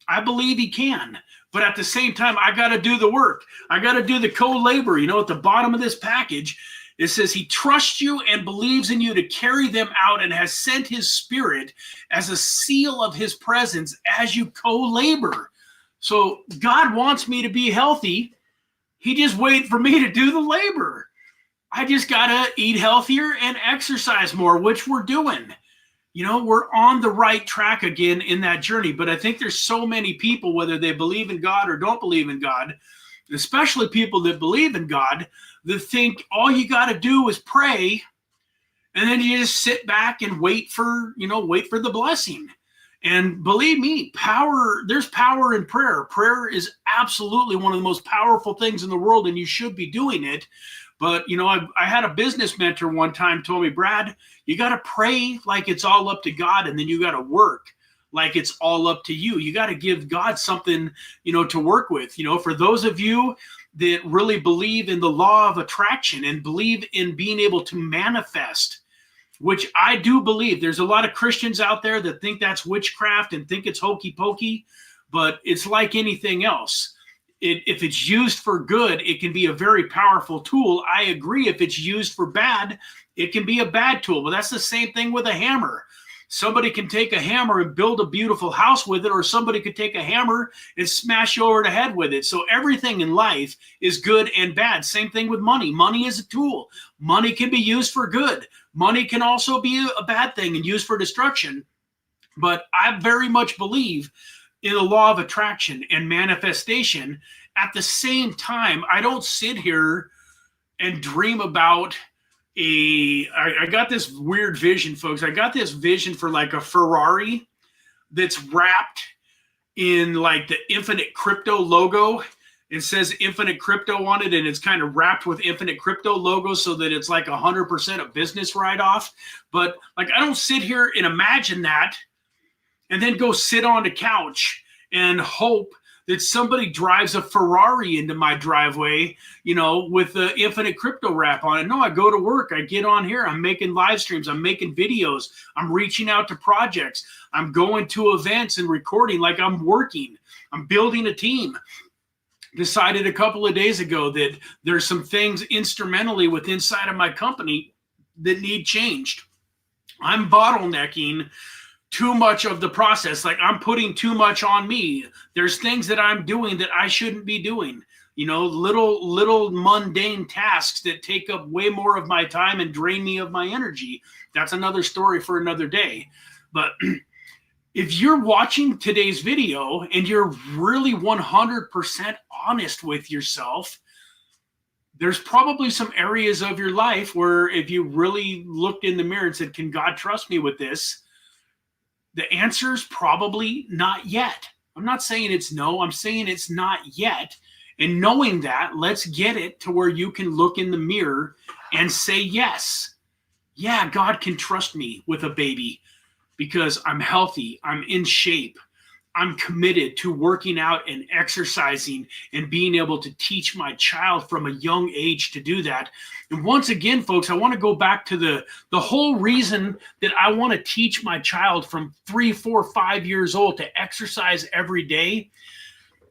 I believe he can. But at the same time, I got to do the work. I got to do the co-labor. At the bottom of this package, It says he trusts you and believes in you to carry them out and has sent his spirit as a seal of his presence as you co-labor. So God wants me to be healthy. He just waiting for me to do the labor. I just got to eat healthier and exercise more, which we're doing. You know, we're on the right track again in that journey. But I think there's so many people, whether they believe in God or don't believe in God, especially people that believe in God, that think all you got to do is pray, and then you just sit back and wait for the blessing. And believe me, there's power in prayer. Prayer is absolutely one of the most powerful things in the world, and you should be doing it. But, you know, I had a business mentor one time told me, Brad, you got to pray like it's all up to God, and then you got to work like it's all up to you. You got to give God something, you know, to work with. You know, for those of you that really believe in the law of attraction and believe in being able to manifest, which I do believe. There's a lot of Christians out there that think that's witchcraft and think it's hokey pokey, but it's like anything else. If it's used for good, it can be a very powerful tool. I agree. If it's used for bad, it can be a bad tool. But that's the same thing with a hammer. Somebody can take a hammer and build a beautiful house with it, or somebody could take a hammer and smash you over the head with it. So everything in life is good and bad. Same thing with money. Money is a tool. Money can be used for good. Money can also be a bad thing and used for destruction. But I very much believe in the law of attraction and manifestation. At the same time, I don't sit here and dream about I got this weird vision, folks. I got this vision for like a Ferrari that's wrapped in like the Infinite Crypto logo. It says Infinite Crypto on it, and it's kind of wrapped with Infinite Crypto logo so that it's like 100% a business write-off. But like, I don't sit here and imagine that and then go sit on the couch and hope that somebody drives a Ferrari into my driveway, you know, with the Infinite Crypto wrap on it. No, I go to work. I get on here. I'm making live streams. I'm making videos. I'm reaching out to projects. I'm going to events and recording like I'm working. I'm building a team. Decided a couple of days ago that there's some things instrumentally with inside of my company that need changed. I'm bottlenecking too much of the process. Like, I'm putting too much on me. There's things that I'm doing that I shouldn't be doing. You know, little mundane tasks that take up way more of my time and drain me of my energy. That's another story for another day. But if you're watching today's video and you're really 100% honest with yourself, there's probably some areas of your life where if you really looked in the mirror and said, can God trust me with this? The answer is probably not yet. I'm not saying it's no. I'm saying it's not yet. And knowing that, let's get it to where you can look in the mirror and say, yes, yeah, God can trust me with a baby because I'm healthy, I'm in shape, I'm committed to working out and exercising and being able to teach my child from a young age to do that. And once again, folks, I want to go back to the whole reason that I want to teach my child from 3, 4, 5 years old to exercise every day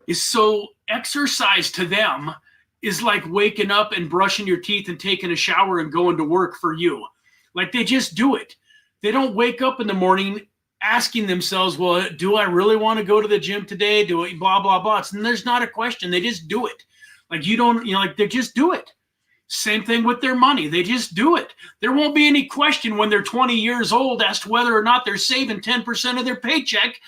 is so exercise to them is like waking up and brushing your teeth and taking a shower and going to work for you. Like, they just do it. They don't wake up in the morning asking themselves, well, do I really want to go to the gym today? Do it, blah, blah, blah. And there's not a question. They just do it. Like, you don't, you know, like, they just do it. Same thing with their money. They just do it. There won't be any question when they're 20 years old as to whether or not they're saving 10% of their paycheck,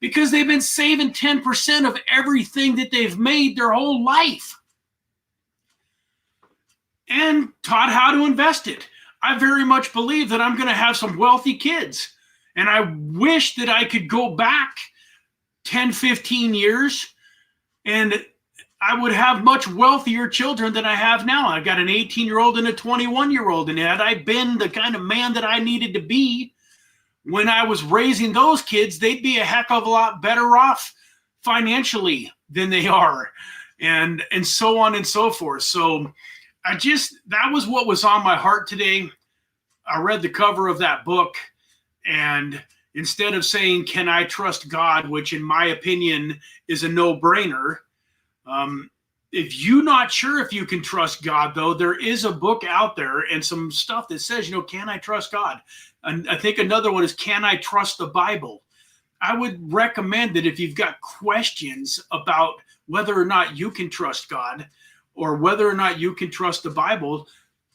because they've been saving 10% of everything that they've made their whole life and taught how to invest it. I very much believe that I'm going to have some wealthy kids. And I wish that I could go back 10, 15 years and I would have much wealthier children than I have now. I've got an 18-year-old and a 21-year-old. And had I been the kind of man that I needed to be when I was raising those kids, they'd be a heck of a lot better off financially than they are. And so on and so forth. So that was what was on my heart today. I read the cover of that book. And instead of saying, can I trust God, which in my opinion is a no-brainer, if you're not sure if you can trust God, though, there is a book out there and some stuff that says, can I trust God? And I think another one is, can I trust the Bible? I would recommend that if you've got questions about whether or not you can trust God or whether or not you can trust the Bible,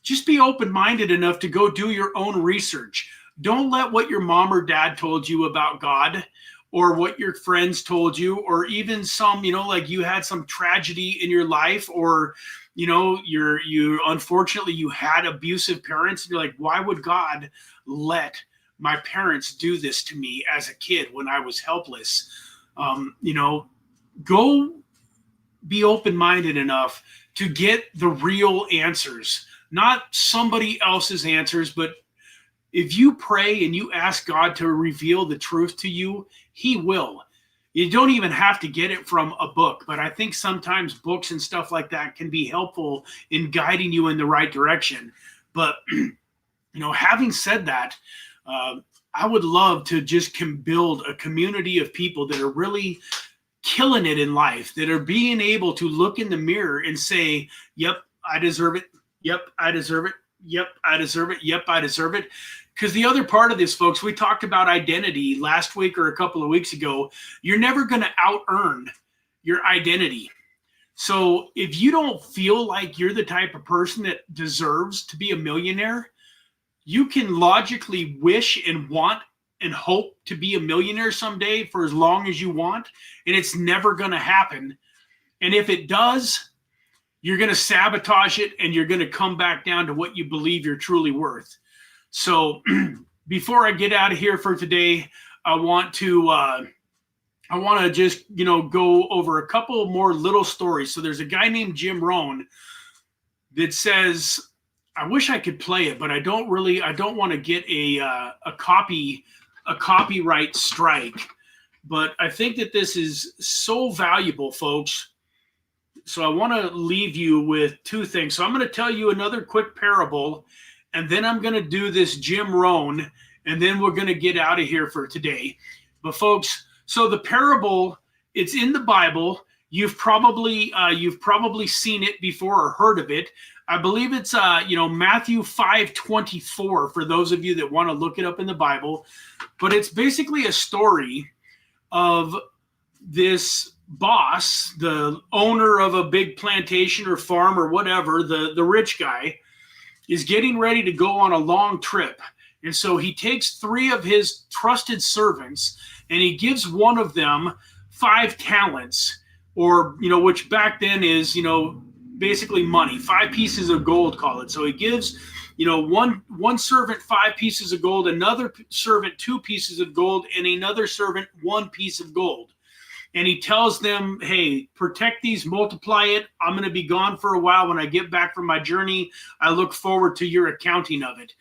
just be open-minded enough to go do your own research. Don't let what your mom or dad told you about God or what your friends told you, or even some, like you had some tragedy in your life, or, you unfortunately you had abusive parents, and you're like, why would God let my parents do this to me as a kid when I was helpless? Go be open-minded enough to get the real answers, not somebody else's answers, but if you pray and you ask God to reveal the truth to you, he will. You don't even have to get it from a book, but I think sometimes books and stuff like that can be helpful in guiding you in the right direction. But, having said that, I would love to just build a community of people that are really killing it in life, that are being able to look in the mirror and say, yep, I deserve it. Yep, I deserve it. Yep, I deserve it. Yep, I deserve it. Because the other part of this, folks, we talked about identity last week or a couple of weeks ago. You're never going to out-earn your identity. So if you don't feel like you're the type of person that deserves to be a millionaire, you can logically wish and want and hope to be a millionaire someday for as long as you want, and it's never going to happen. And if it does, you're going to sabotage it, and you're going to come back down to what you believe you're truly worth. So before I get out of here for today, I want to just, go over a couple more little stories. So there's a guy named Jim Rohn that says, I wish I could play it, but I don't want to get a copyright strike. But I think that this is so valuable, folks. So I want to leave you with two things. So I'm going to tell you another quick parable, and then I'm going to do this Jim Rohn, and then we're going to get out of here for today. But folks, so the parable, it's in the Bible. You've probably seen it before or heard of it. I believe it's Matthew 5:24 for those of you that want to look it up in the Bible. But it's basically a story of this boss, the owner of a big plantation or farm or whatever, the rich guy, is getting ready to go on a long trip. And so he takes 3 of his trusted servants and he gives one of them 5 talents, or, which back then is, basically money, 5 pieces of gold, call it. So he gives, one servant 5 pieces of gold, another servant 2 pieces of gold, and another servant 1 piece of gold. And he tells them, hey, protect these, multiply it. I'm going to be gone for a while. When I get back from my journey, I look forward to your accounting of it.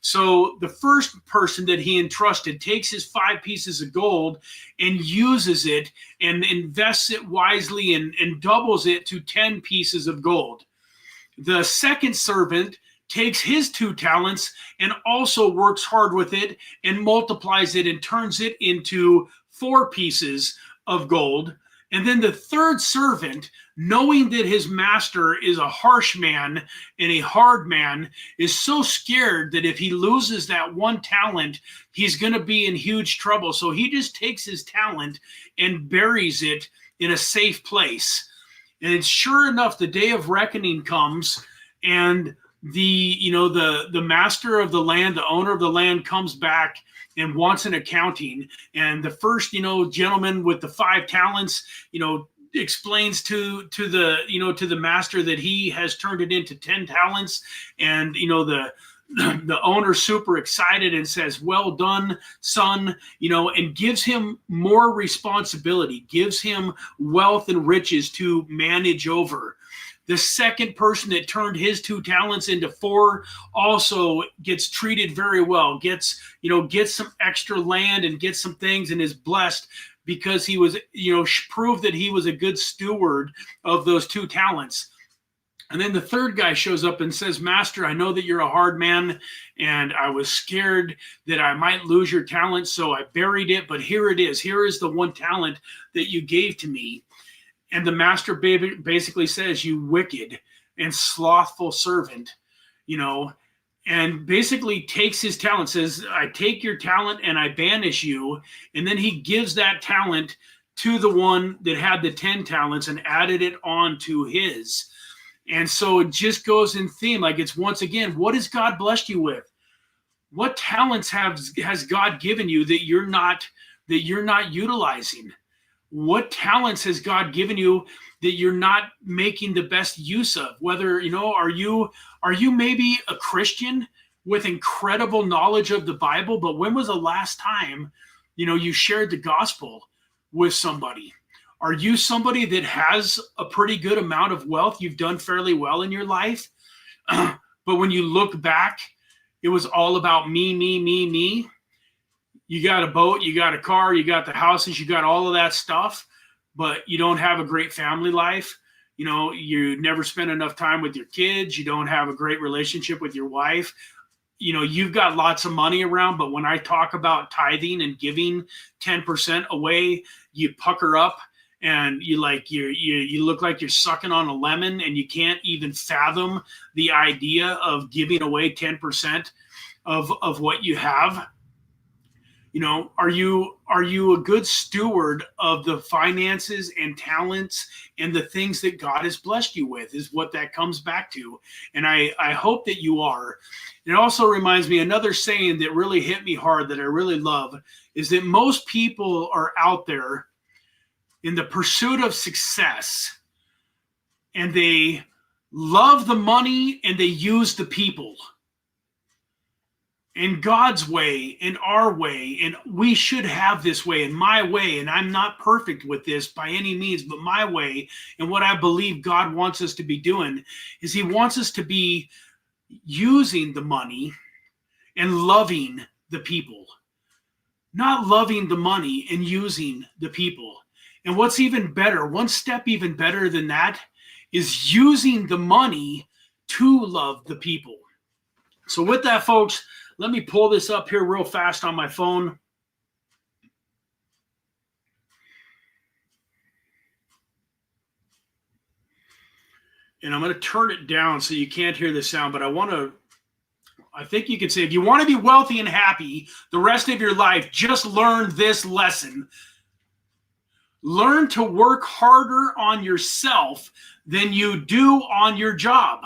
So the first person that he entrusted takes his 5 pieces of gold and uses it and invests it wisely and doubles it to 10 pieces of gold. The second servant takes his 2 talents and also works hard with it and multiplies it and turns it into 4 pieces of gold. And then the third servant, knowing that his master is a harsh man and a hard man, is so scared that if he loses that 1 talent, he's going to be in huge trouble. So he just takes his talent and buries it in a safe place. And sure enough, the day of reckoning comes, and the master of the land, the owner of the land, comes back and wants an accounting. And the first, gentleman with the 5 talents, explains to the master that he has turned it into 10 talents. And, the owner's super excited and says, well done, son, and gives him more responsibility, gives him wealth and riches to manage over. The second person that turned his 2 talents into 4 also gets treated very well, gets some extra land and gets some things, and is blessed because he was, proved that he was a good steward of those 2 talents. And then the third guy shows up and says, Master, I know that you're a hard man, and I was scared that I might lose your talent, so I buried it, but here it is. Here is the 1 talent that you gave to me. And the master basically says, you wicked and slothful servant, you know, and basically takes his talent, says, I take your talent and I banish you. And then he gives that talent to the one that had the 10 talents and added it on to his. And so it just goes in theme. Like, it's once again, what has God blessed you with? What talents has God given you that you're not utilizing? What talents has God given you that you're not making the best use of? Whether, you know, are you maybe a Christian with incredible knowledge of the Bible, but when was the last time, you know, you shared the gospel with somebody? Are you somebody that has a pretty good amount of wealth? You've done fairly well in your life, but when you look back, it was all about me, me, me, me. You got a boat, you got a car, you got the houses, you got all of that stuff, but you don't have a great family life. You know, you never spend enough time with your kids. You don't have a great relationship with your wife. You know, you've got lots of money around, but when I talk about tithing and giving 10% away, you pucker up and you look like you're sucking on a lemon, and you can't even fathom the idea of giving away 10% of what you have. You know, are you a good steward of the finances and talents and the things that God has blessed you with, is what that comes back to. And I hope that you are. It also reminds me, another saying that really hit me hard that I really love is that most people are out there in the pursuit of success, and they love the money and they use the people. In God's way, in our way, and we should have this way, in my way, and I'm not perfect with this by any means, but my way, and what I believe God wants us to be doing is he wants us to be using the money and loving the people, not loving the money and using the people. And what's even better, one step even better than that, is using the money to love the people. So with that, folks, let me pull this up here real fast on my phone. And I'm going to turn it down so you can't hear the sound, but I think you can say, if you want to be wealthy and happy the rest of your life, just learn this lesson. Learn to work harder on yourself than you do on your job.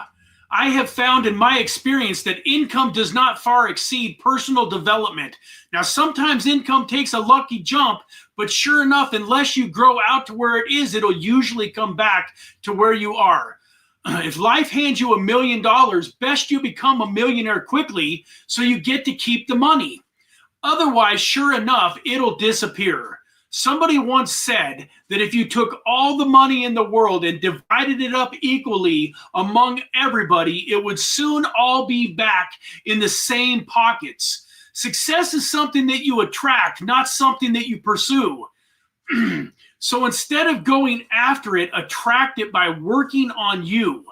I have found in my experience that income does not far exceed personal development. Now, sometimes income takes a lucky jump, but sure enough, unless you grow out to where it is, it'll usually come back to where you are. If life hands you $1 million, best you become a millionaire quickly so you get to keep the money. Otherwise, sure enough, it'll disappear. Somebody once said that if you took all the money in the world and divided it up equally among everybody, it would soon all be back in the same pockets. Success is something that you attract, not something that you pursue. So instead of going after it, attract it by working on you.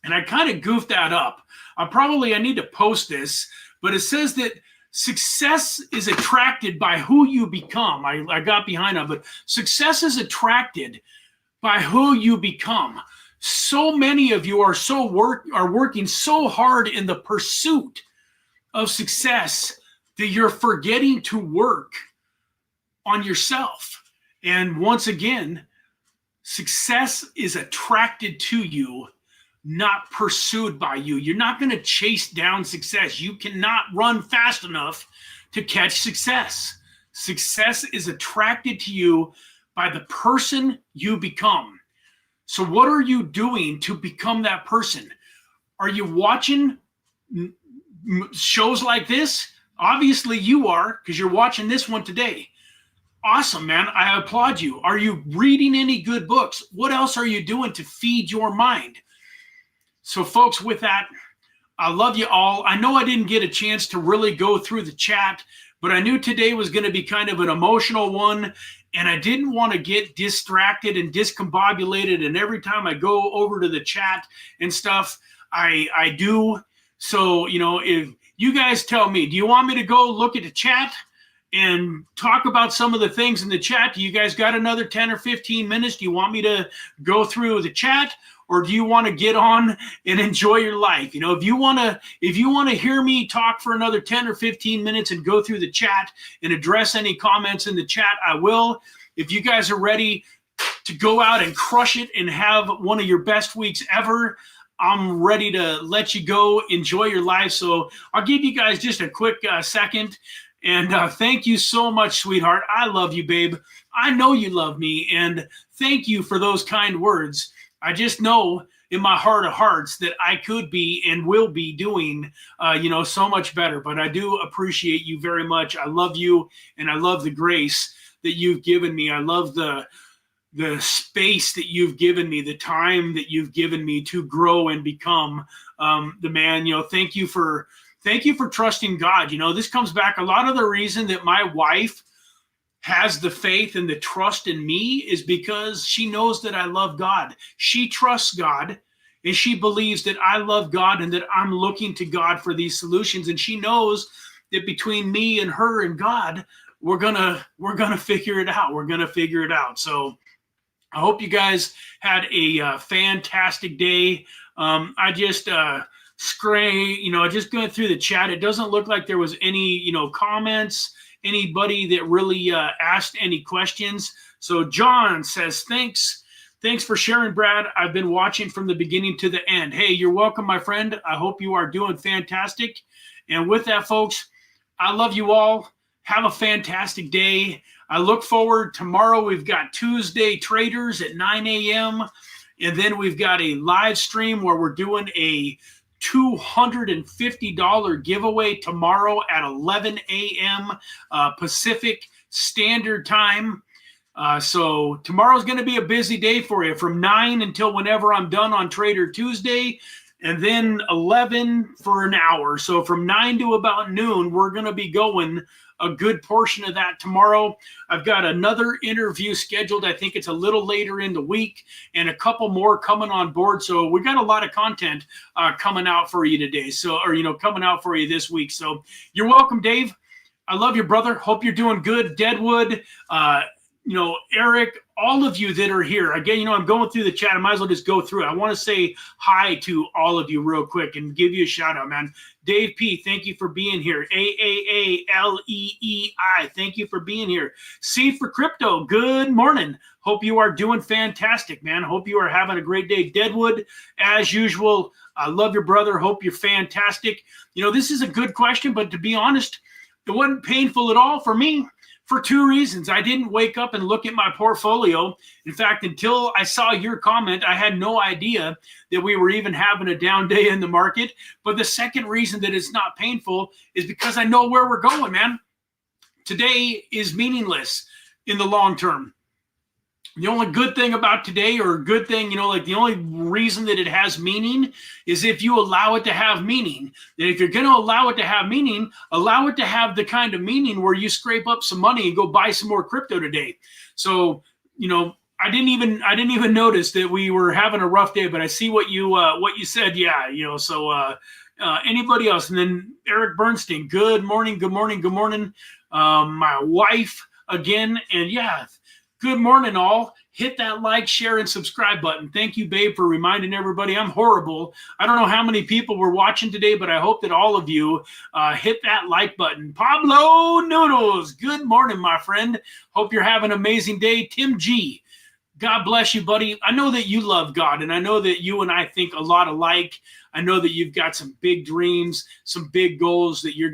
And I kind of goofed that up. I need to post this, but it says that success is attracted by who you become. I got behind it, but success is attracted by who you become. So many of you are working so hard in the pursuit of success that you're forgetting to work on yourself. And once again, success is attracted to you, not pursued by you. You're not going to chase down success. You cannot run fast enough to catch success. Success is attracted to you by the person you become. So what are you doing to become that person? Are you watching shows like this? Obviously you are, because you're watching this one today. Awesome, man. I applaud you. Are you reading any good books? What else are you doing to feed your mind? So folks, with that, I love you all. I know I didn't get a chance to really go through the chat, but I knew today was going to be kind of an emotional one, and I didn't want to get distracted and discombobulated, and every time I go over to the chat and stuff, I do. So, if you guys tell me, do you want me to go look at the chat and talk about some of the things in the chat. Do you guys got another 10 or 15 minutes? Do you want me to go through the chat, or do you want to get on and enjoy your life? You know, if you want to hear me talk for another 10 or 15 minutes and go through the chat and address any comments in the chat, I will. If you guys are ready to go out and crush it and have one of your best weeks ever, I'm ready to let you go. Enjoy your life. So I'll give you guys just a quick second. And thank you so much, sweetheart. I love you, babe. I know you love me. And thank you for those kind words. I just know in my heart of hearts that I could be and will be doing, so much better. But I do appreciate you very much. I love you, and I love the grace that you've given me. I love the space that you've given me, the time that you've given me to grow and become the man. Thank you for trusting God. This comes back. A lot of the reason that my wife has the faith and the trust in me is because she knows that I love God. She trusts God, and she believes that I love God and that I'm looking to God for these solutions. And she knows that between me and her and God, we're gonna figure it out. We're gonna figure it out. So I hope you guys had a fantastic day. I just just going through the chat. It doesn't look like there was any, comments, anybody that really asked any questions. So John says, thanks for sharing, Brad. I've been watching from the beginning to the end. Hey, you're welcome, my friend. I hope you are doing fantastic. And with that, folks, I love you all. Have a fantastic day. I look forward. Tomorrow we've got Tuesday Traders at 9 a.m. And then we've got a live stream where we're doing a $250 giveaway tomorrow at 11 a.m. Pacific Standard Time. So tomorrow's going to be a busy day for you from 9 until whenever I'm done on Trader Tuesday, and then 11 for an hour. So from 9 to about noon, we're going to be going a good portion of that tomorrow. I've got another interview scheduled. I think it's a little later in the week, and a couple more coming on board. So we got a lot of content coming out for you today. Coming out for you this week. So you're welcome, Dave. I love you, brother. Hope you're doing good. Deadwood, Eric, all of you that are here. Again, I'm going through the chat. I might as well just go through it. I want to say hi to all of you real quick and give you a shout out, man. Dave P., thank you for being here. AAALEEI, thank you for being here. C for Crypto, good morning. Hope you are doing fantastic, man. Hope you are having a great day. Deadwood, as usual, I love your brother. Hope you're fantastic. This is a good question, but to be honest, it wasn't painful at all for me. For two reasons. I didn't wake up and look at my portfolio. In fact, until I saw your comment, I had no idea that we were even having a down day in the market. But the second reason that it's not painful is because I know where we're going, man. Today is meaningless in the long term. The only good thing about today, or good thing, the only reason that it has meaning is if you allow it to have meaning. That if you're going to allow it to have meaning, allow it to have the kind of meaning where you scrape up some money and go buy some more crypto today. So, I didn't even notice that we were having a rough day, but I see what you said. Yeah. Anybody else? And then Eric Bernstein, good morning. My wife again. And yeah, good morning, all. Hit that like, share, and subscribe button. Thank you, babe, for reminding everybody I'm horrible. I don't know how many people were watching today, but I hope that all of you hit that like button. Pablo Noodles, good morning, my friend. Hope you're having an amazing day. Tim G, God bless you, buddy. I know that you love God, and I know that you and I think a lot alike. I know that you've got some big dreams, some big goals that you're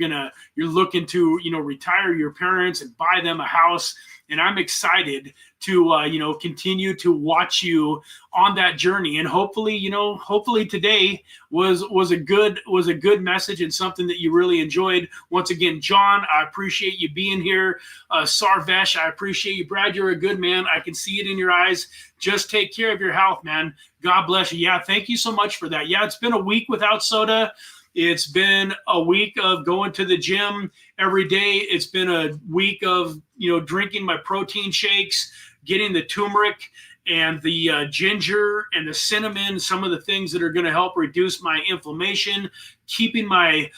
looking to, retire your parents and buy them a house. And I'm excited to, continue to watch you on that journey. And hopefully today was a good message and something that you really enjoyed. Once again, John, I appreciate you being here. Sarvesh, I appreciate you. Brad, you're a good man. I can see it in your eyes. Just take care of your health, man. God bless you. Yeah, thank you so much for that. Yeah, it's been a week without soda. It's been a week of going to the gym every day. It's been a week of, drinking my protein shakes, getting the turmeric and the ginger and the cinnamon, some of the things that are going to help reduce my inflammation, keeping my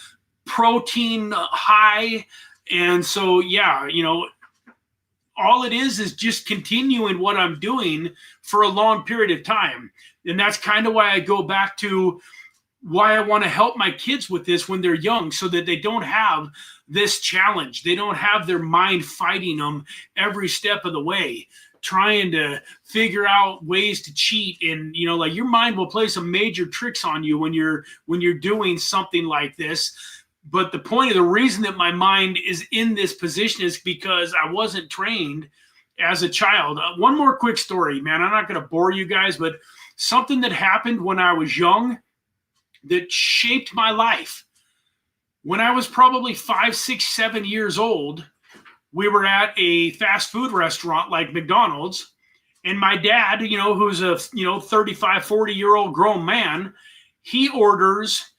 protein high, And so, yeah, you know, all it is just continuing what I'm doing for a long period of time. And that's kind of why I go back to why I want to help my kids with this when they're young, so that they don't have this challenge. They don't have their mind fighting them every step of the way, trying to figure out ways to cheat. And, you know, like, your mind will play some major tricks on you when you're doing something like this. But the point of the reason that my mind is in this position is because I wasn't trained as a child. One more quick story, man. I'm not going to bore you guys, but something that happened when I was young that shaped my life. When I was probably 5, 6, 7 years old, we were at a fast food restaurant like McDonald's, and my dad, you know, who's a, you know, 35, 40-year-old grown man, he orders,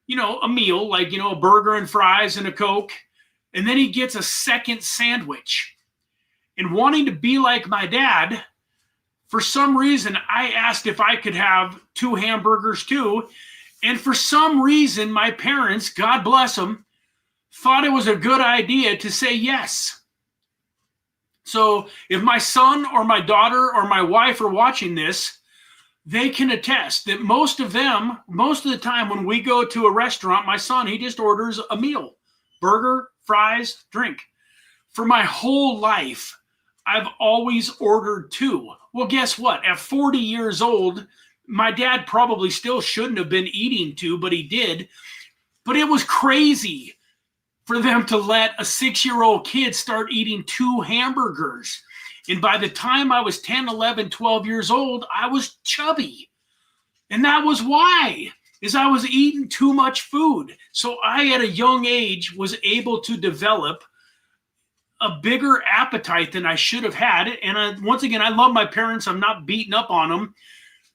you know, a meal, like, you know, a burger and fries and a Coke, and then he gets a second sandwich. And wanting to be like my dad, for some reason, I asked if I could have 2 hamburgers too. And for some reason, my parents, God bless them, thought it was a good idea to say yes. So if my son or my daughter or my wife are watching this, they can attest that most of the time when we go to a restaurant, my son, he just orders a meal, burger, fries, drink. For my whole life, I've always ordered 2. Well, guess what? At 40 years old, my dad probably still shouldn't have been eating 2, but he did. But it was crazy for them to let a 6-year-old kid start eating 2 hamburgers. And by the time I was 10, 11, 12 years old, I was chubby. And that was why, is I was eating too much food. So I, at a young age, was able to develop a bigger appetite than I should have had. And once again, I love my parents. I'm not beating up on them.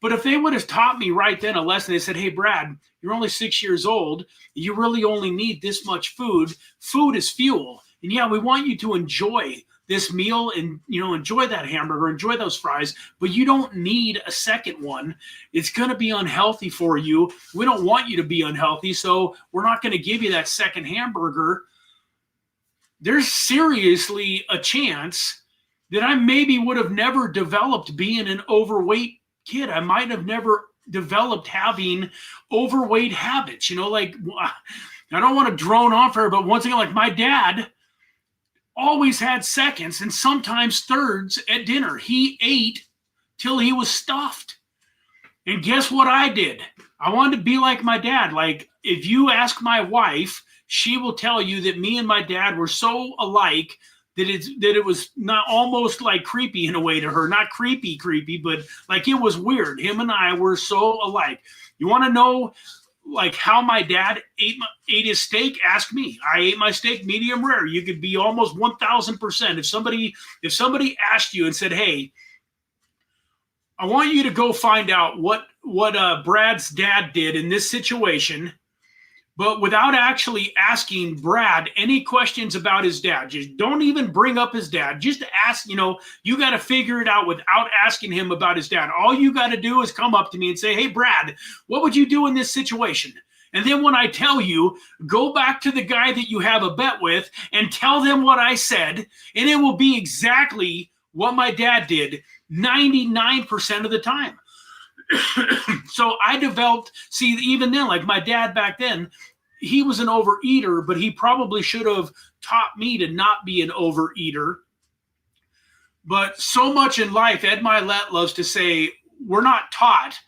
But if they would have taught me right then a lesson, they said, hey, Brad, you're only 6 years old. You really only need this much food. Food is fuel. And yeah, we want you to enjoy this meal and, you know, enjoy that hamburger, enjoy those fries, but you don't need a second one. It's going to be unhealthy for you. We don't want you to be unhealthy, so we're not going to give you that second hamburger. There's seriously a chance that I maybe would have never developed being an overweight kid. I might have never developed having overweight habits. You know, like, I don't want to drone on for her, but once again, like, my dad always had seconds and sometimes thirds at dinner. He ate till he was stuffed. And guess what I did? I wanted to be like my dad. Like, if you ask my wife, she will tell you that me and my dad were so alike that it was not almost like creepy in a way to her. Not creepy, but like, it was weird. Him and I were so alike. You want to know, like, how my dad ate his steak? Ask me. I ate my steak medium rare. You could be almost 1,000%. If somebody asked you and said, hey, I want you to go find out what Brad's dad did in this situation, but without actually asking Brad any questions about his dad. Just don't even bring up his dad. Just ask, you know, you got to figure it out without asking him about his dad. All you got to do is come up to me and say, hey, Brad, what would you do in this situation? And then when I tell you, go back to the guy that you have a bet with and tell them what I said, and it will be exactly what my dad did 99% of the time. So I developed, see, even then, like my dad back then, he was an overeater, but he probably should have taught me to not be an overeater. But so much in life, Ed Milet loves to say, we're not taught,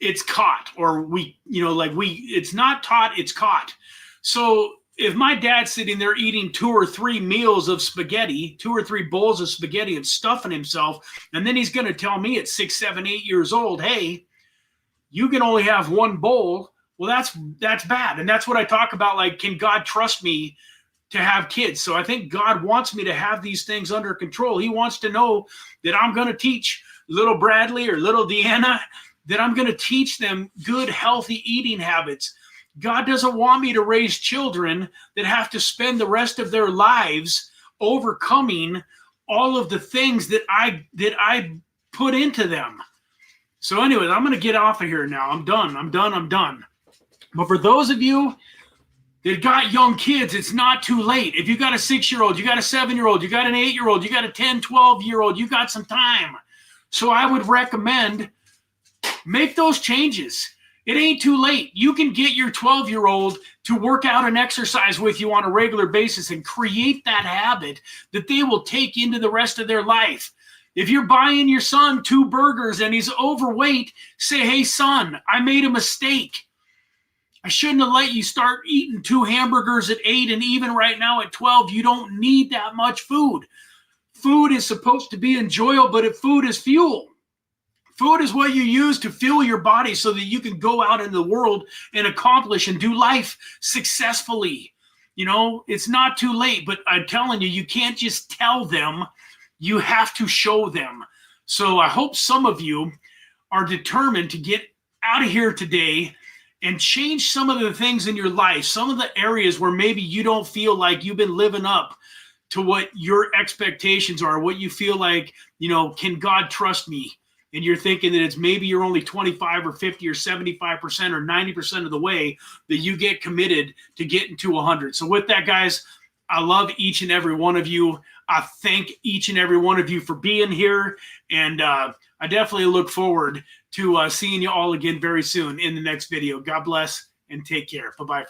it's caught. Or it's not taught, it's caught. So if my dad's sitting there eating 2 or 3 meals of spaghetti, 2 or 3 bowls of spaghetti and stuffing himself, and then he's going to tell me at 6, 7, 8 years old, hey, you can only have 1 bowl. Well, that's bad. And that's what I talk about. Like, can God trust me to have kids? So I think God wants me to have these things under control. He wants to know that I'm going to teach little Bradley or little Deanna, that I'm going to teach them good, healthy eating habits. God doesn't want me to raise children that have to spend the rest of their lives overcoming all of the things that I put into them. So anyways, I'm going to get off of here now. I'm done. But for those of you that got young kids, it's not too late. If you got a 6-year-old, you got a 7-year-old, you got an 8-year-old, you got a 10, 12-year-old, you got some time. So I would recommend make those changes. It ain't too late. You can get your 12-year-old to work out and exercise with you on a regular basis and create that habit that they will take into the rest of their life. If you're buying your son 2 burgers and he's overweight, say, hey, son, I made a mistake. I shouldn't have let you start eating 2 hamburgers at 8, and even right now at 12, you don't need that much food. Food is supposed to be enjoyable, but food is fuel. Food is what you use to fuel your body so that you can go out in the world and accomplish and do life successfully. You know, it's not too late, but I'm telling you, you can't just tell them. You have to show them. So I hope some of you are determined to get out of here today and change some of the things in your life, some of the areas where maybe you don't feel like you've been living up to what your expectations are, what you feel like, you know, can God trust me? And you're thinking that it's maybe you're only 25 or 50 or 75% or 90% of the way that you get committed to getting to 100. So with that, guys, I love each and every one of you. I thank each and every one of you for being here. And I definitely look forward to seeing you all again very soon in the next video. God bless and take care. Bye-bye.